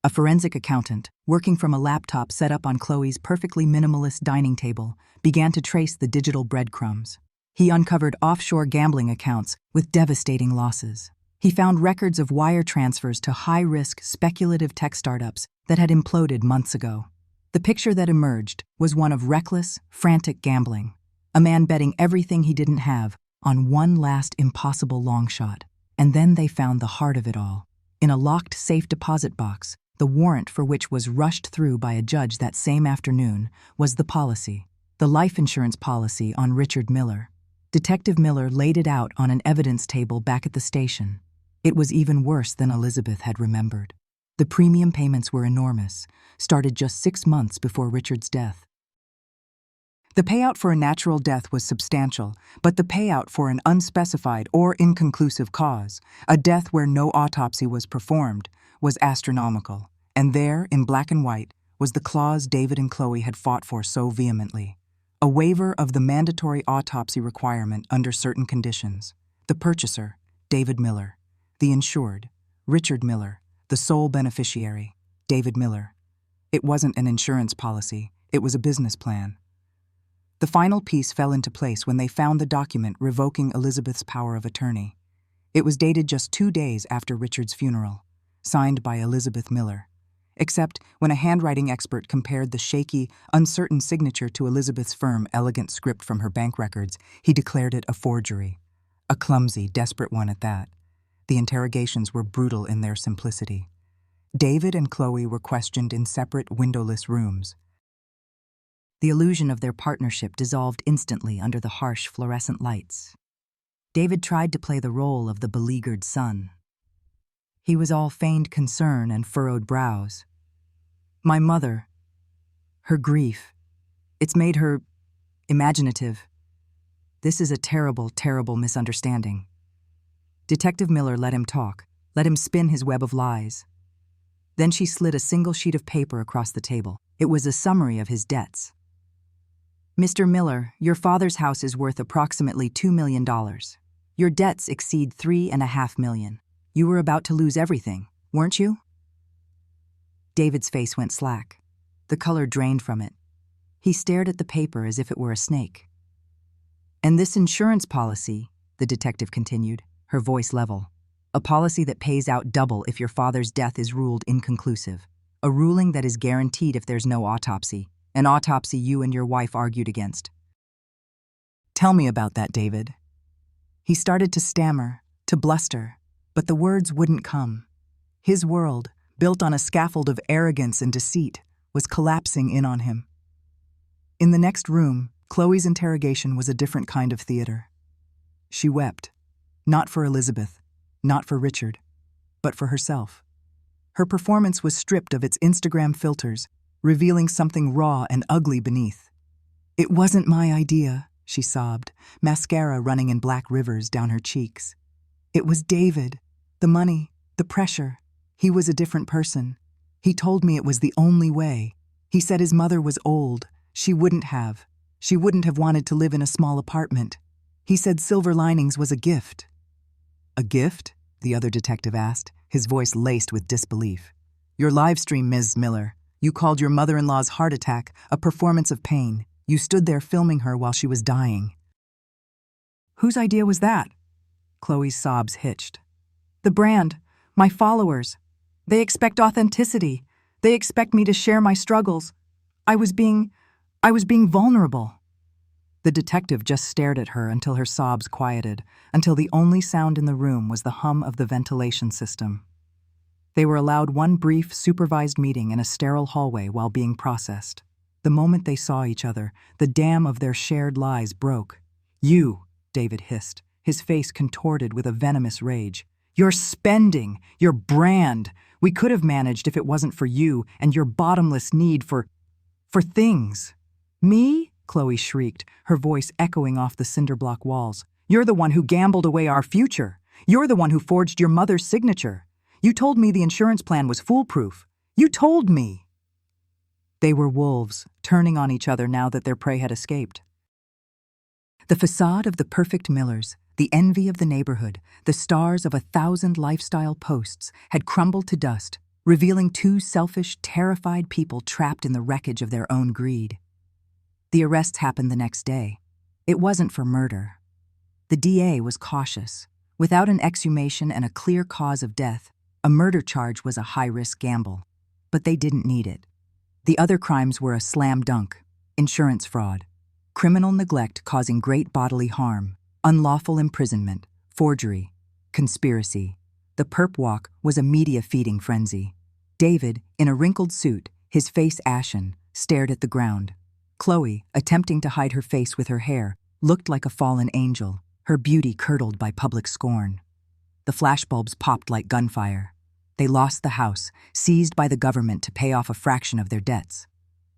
A forensic accountant, working from a laptop set up on Chloe's perfectly minimalist dining table, began to trace the digital breadcrumbs. He uncovered offshore gambling accounts with devastating losses. He found records of wire transfers to high-risk, speculative tech startups that had imploded months ago. The picture that emerged was one of reckless, frantic gambling, a man betting everything he didn't have on one last impossible long shot. And then they found the heart of it all. In a locked safe deposit box, the warrant for which was rushed through by a judge that same afternoon was the policy, the life insurance policy on Richard Miller. Detective Miller laid it out on an evidence table back at the station. It was even worse than Elizabeth had remembered. The premium payments were enormous, started just 6 months before Richard's death. The payout for a natural death was substantial, but the payout for an unspecified or inconclusive cause, a death where no autopsy was performed, was astronomical. And there, in black and white, was the clause David and Chloe had fought for so vehemently. A waiver of the mandatory autopsy requirement under certain conditions. The purchaser, David Miller. The insured, Richard Miller. The sole beneficiary, David Miller. It wasn't an insurance policy, it was a business plan. The final piece fell into place when they found the document revoking Elizabeth's power of attorney. It was dated just 2 days after Richard's funeral, signed by Elizabeth Miller. Except when a handwriting expert compared the shaky, uncertain signature to Elizabeth's firm elegant script from her bank records, he declared it a forgery. A clumsy, desperate one at that. The interrogations were brutal in their simplicity. David and Chloe were questioned in separate, windowless rooms. The illusion of their partnership dissolved instantly under the harsh fluorescent lights. David tried to play the role of the beleaguered son. He was all feigned concern and furrowed brows. My mother, her grief, it's made her imaginative. This is a terrible, terrible misunderstanding. Detective Miller let him talk, let him spin his web of lies. Then she slid a single sheet of paper across the table. It was a summary of his debts. Mr. Miller, your father's house is worth approximately $2 million. Your debts exceed $3.5 million. You were about to lose everything, weren't you? David's face went slack. The color drained from it. He stared at the paper as if it were a snake. And this insurance policy, the detective continued, her voice level, a policy that pays out double if your father's death is ruled inconclusive, a ruling that is guaranteed if there's no autopsy, an autopsy you and your wife argued against. Tell me about that, David. He started to stammer, to bluster, but the words wouldn't come. His world, built on a scaffold of arrogance and deceit, was collapsing in on him. In the next room, Chloe's interrogation was a different kind of theater. She wept, not for Elizabeth, not for Richard, but for herself. Her performance was stripped of its Instagram filters, revealing something raw and ugly beneath. It wasn't my idea, she sobbed, mascara running in black rivers down her cheeks. It was David, the money, the pressure. He was a different person. He told me it was the only way. He said his mother was old. She wouldn't have wanted to live in a small apartment. He said Silver Linings was a gift. A gift? The other detective asked, his voice laced with disbelief. Your live stream, Ms. Miller. You called your mother-in-law's heart attack a performance of pain. You stood there filming her while she was dying. Whose idea was that? Chloe's sobs hitched. The brand, my followers. They expect authenticity. They expect me to share my struggles. I was being vulnerable. The detective just stared at her until her sobs quieted, until the only sound in the room was the hum of the ventilation system. They were allowed one brief, supervised meeting in a sterile hallway while being processed. The moment they saw each other, the dam of their shared lies broke. You, David hissed, his face contorted with a venomous rage. You're spending, your brand. We could have managed if it wasn't for you and your bottomless need for things. Me? Chloe shrieked, her voice echoing off the cinder-block walls. You're the one who gambled away our future. You're the one who forged your mother's signature. You told me the insurance plan was foolproof. You told me. They were wolves, turning on each other now that their prey had escaped. The facade of the perfect Millers, the envy of the neighborhood, the stars of 1,000 lifestyle posts had crumbled to dust, revealing two selfish, terrified people trapped in the wreckage of their own greed. The arrests happened the next day. It wasn't for murder. The DA was cautious. Without an exhumation and a clear cause of death, a murder charge was a high-risk gamble. But they didn't need it. The other crimes were a slam dunk: insurance fraud, criminal neglect causing great bodily harm, unlawful imprisonment, forgery, conspiracy. The perp walk was a media-feeding frenzy. David, in a wrinkled suit, his face ashen, stared at the ground. Chloe, attempting to hide her face with her hair, looked like a fallen angel, her beauty curdled by public scorn. The flashbulbs popped like gunfire. They lost the house, seized by the government to pay off a fraction of their debts.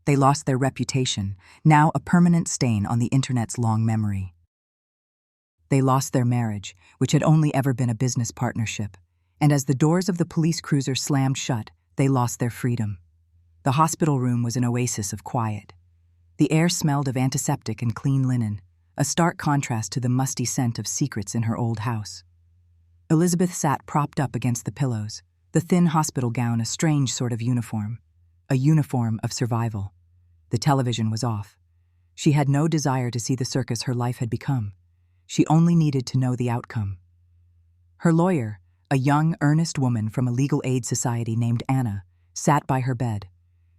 They lost their reputation, now a permanent stain on the internet's long memory. They lost their marriage, which had only ever been a business partnership, and as the doors of the police cruiser slammed shut, they lost their freedom. The hospital room was an oasis of quiet. The air smelled of antiseptic and clean linen, a stark contrast to the musty scent of secrets in her old house. Elizabeth sat propped up against the pillows, the thin hospital gown a strange sort of uniform, a uniform of survival. The television was off. She had no desire to see the circus her life had become. She only needed to know the outcome. Her lawyer, a young, earnest woman from a legal aid society named Anna, sat by her bed.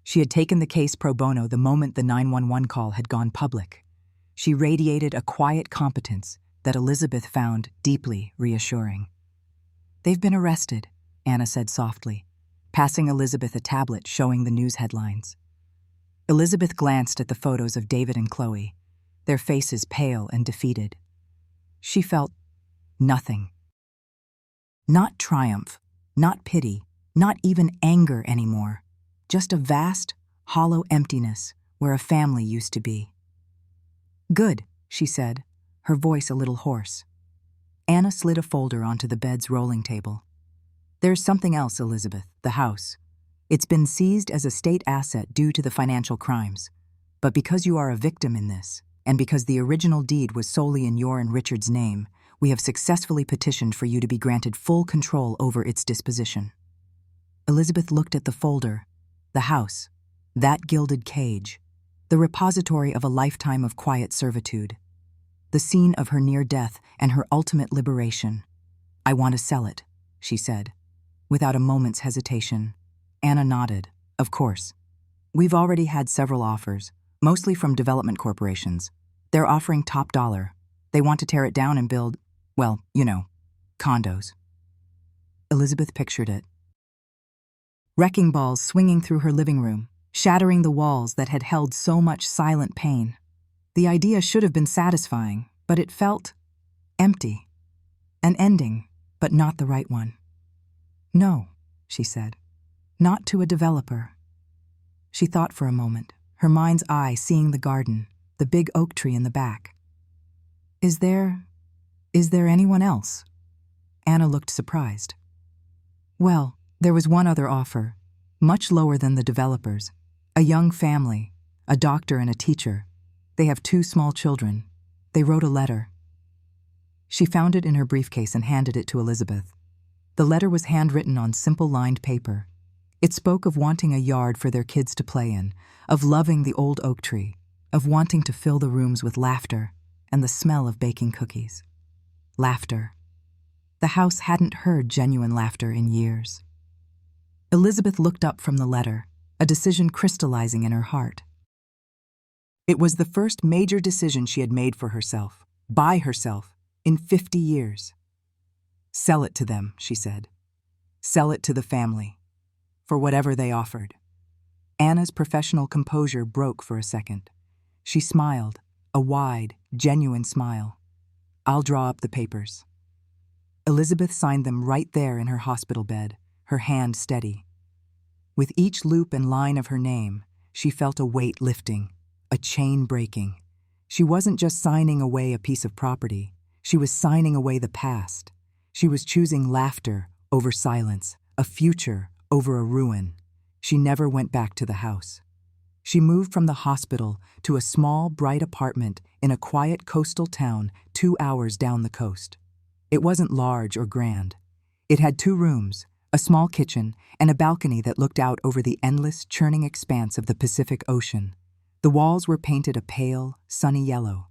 She had taken the case pro bono the moment the 911 call had gone public. She radiated a quiet competence that Elizabeth found deeply reassuring. They've been arrested, Anna said softly, passing Elizabeth a tablet showing the news headlines. Elizabeth glanced at the photos of David and Chloe, their faces pale and defeated. She felt nothing. Not triumph, not pity, not even anger anymore. Just a vast, hollow emptiness where a family used to be. Good, she said, her voice a little hoarse. Anna slid a folder onto the bed's rolling table. There's something else, Elizabeth, the house. It's been seized as a state asset due to the financial crimes. But because you are a victim in this, and because the original deed was solely in your and Richard's name, we have successfully petitioned for you to be granted full control over its disposition." Elizabeth looked at the folder, the house, that gilded cage, the repository of a lifetime of quiet servitude, the scene of her near death and her ultimate liberation. "I want to sell it," she said, without a moment's hesitation. Anna nodded. "Of course. We've already had several offers, mostly from development corporations. They're offering top dollar. They want to tear it down and build, well, condos." Elizabeth pictured it. Wrecking balls swinging through her living room, shattering the walls that had held so much silent pain. The idea should have been satisfying, but it felt empty. An ending, but not the right one. "No," she said. "Not to a developer." She thought for a moment, her mind's eye seeing the garden, the big oak tree in the back. Is there anyone else?" Anna looked surprised. "Well, there was one other offer, much lower than the developers. A young family, a doctor and a teacher. They have 2 small children. They wrote a letter." She found it in her briefcase and handed it to Elizabeth. The letter was handwritten on simple lined paper. It spoke of wanting a yard for their kids to play in, of loving the old oak tree, of wanting to fill the rooms with laughter and the smell of baking cookies. Laughter. The house hadn't heard genuine laughter in years. Elizabeth looked up from the letter, a decision crystallizing in her heart. It was the first major decision she had made for herself, by herself, in 50 years. "Sell it to them," she said. "Sell it to the family, for whatever they offered." Anna's professional composure broke for a second. She smiled, a wide, genuine smile. "I'll draw up the papers." Elizabeth signed them right there in her hospital bed, her hand steady. With each loop and line of her name, she felt a weight lifting, a chain breaking. She wasn't just signing away a piece of property, she was signing away the past. She was choosing laughter over silence, a future over a ruin. She never went back to the house. She moved from the hospital to a small, bright apartment in a quiet coastal town 2 hours down the coast. It wasn't large or grand. It had 2 rooms, a small kitchen, and a balcony that looked out over the endless, churning expanse of the Pacific Ocean. The walls were painted a pale, sunny yellow.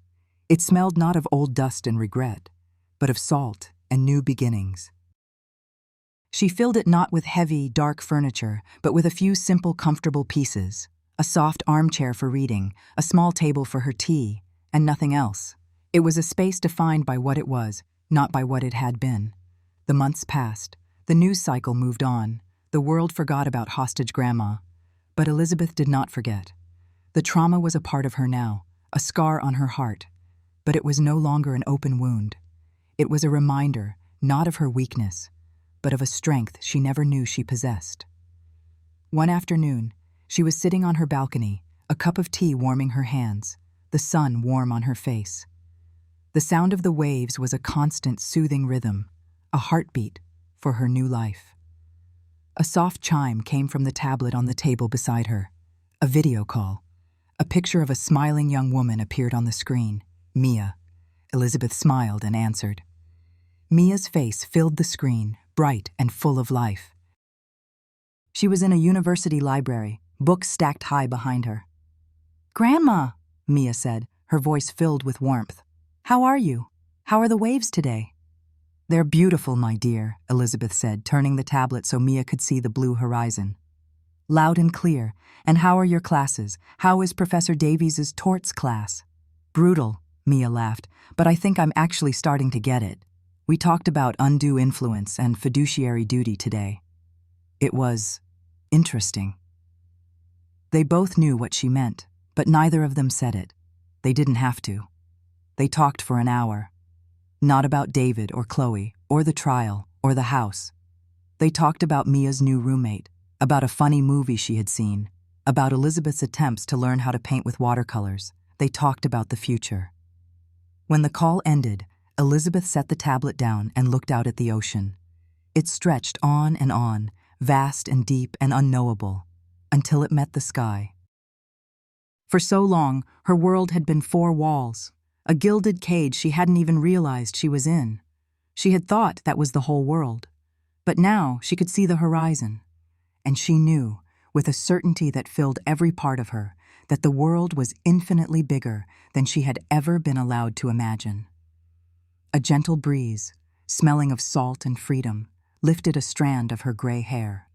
It smelled not of old dust and regret, but of salt and new beginnings. She filled it not with heavy, dark furniture, but with a few simple, comfortable pieces. A soft armchair for reading, a small table for her tea, and nothing else. It was a space defined by what it was, not by what it had been. The months passed. The news cycle moved on. The world forgot about hostage grandma. But Elizabeth did not forget. The trauma was a part of her now, a scar on her heart. But it was no longer an open wound. It was a reminder, not of her weakness, but of a strength she never knew she possessed. One afternoon, she was sitting on her balcony, a cup of tea warming her hands, the sun warm on her face. The sound of the waves was a constant, soothing rhythm, a heartbeat for her new life. A soft chime came from the tablet on the table beside her. A video call. A picture of a smiling young woman appeared on the screen. Mia. Elizabeth smiled and answered. Mia's face filled the screen, bright and full of life. She was in a university library, books stacked high behind her. "Grandma," Mia said, her voice filled with warmth. "How are you? How are the waves today?" "They're beautiful, my dear," Elizabeth said, turning the tablet so Mia could see the blue horizon. "Loud and clear. And how are your classes? How is Professor Davies's torts class?" "Brutal," Mia laughed, "but I think I'm actually starting to get it. We talked about undue influence and fiduciary duty today. It was interesting." They both knew what she meant, but neither of them said it. They didn't have to. They talked for an hour. Not about David or Chloe, or the trial, or the house. They talked about Mia's new roommate, about a funny movie she had seen, about Elizabeth's attempts to learn how to paint with watercolors. They talked about the future. When the call ended, Elizabeth set the tablet down and looked out at the ocean. It stretched on and on, vast and deep and unknowable, until it met the sky. For so long, her world had been four walls, a gilded cage she hadn't even realized she was in. She had thought that was the whole world. But now she could see the horizon, and she knew, with a certainty that filled every part of her, that the world was infinitely bigger than she had ever been allowed to imagine. A gentle breeze, smelling of salt and freedom, lifted a strand of her gray hair.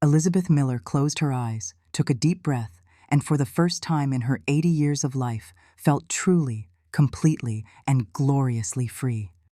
Elizabeth Miller closed her eyes, took a deep breath, and for the first time in her 80 years of life, felt truly, completely, and gloriously free.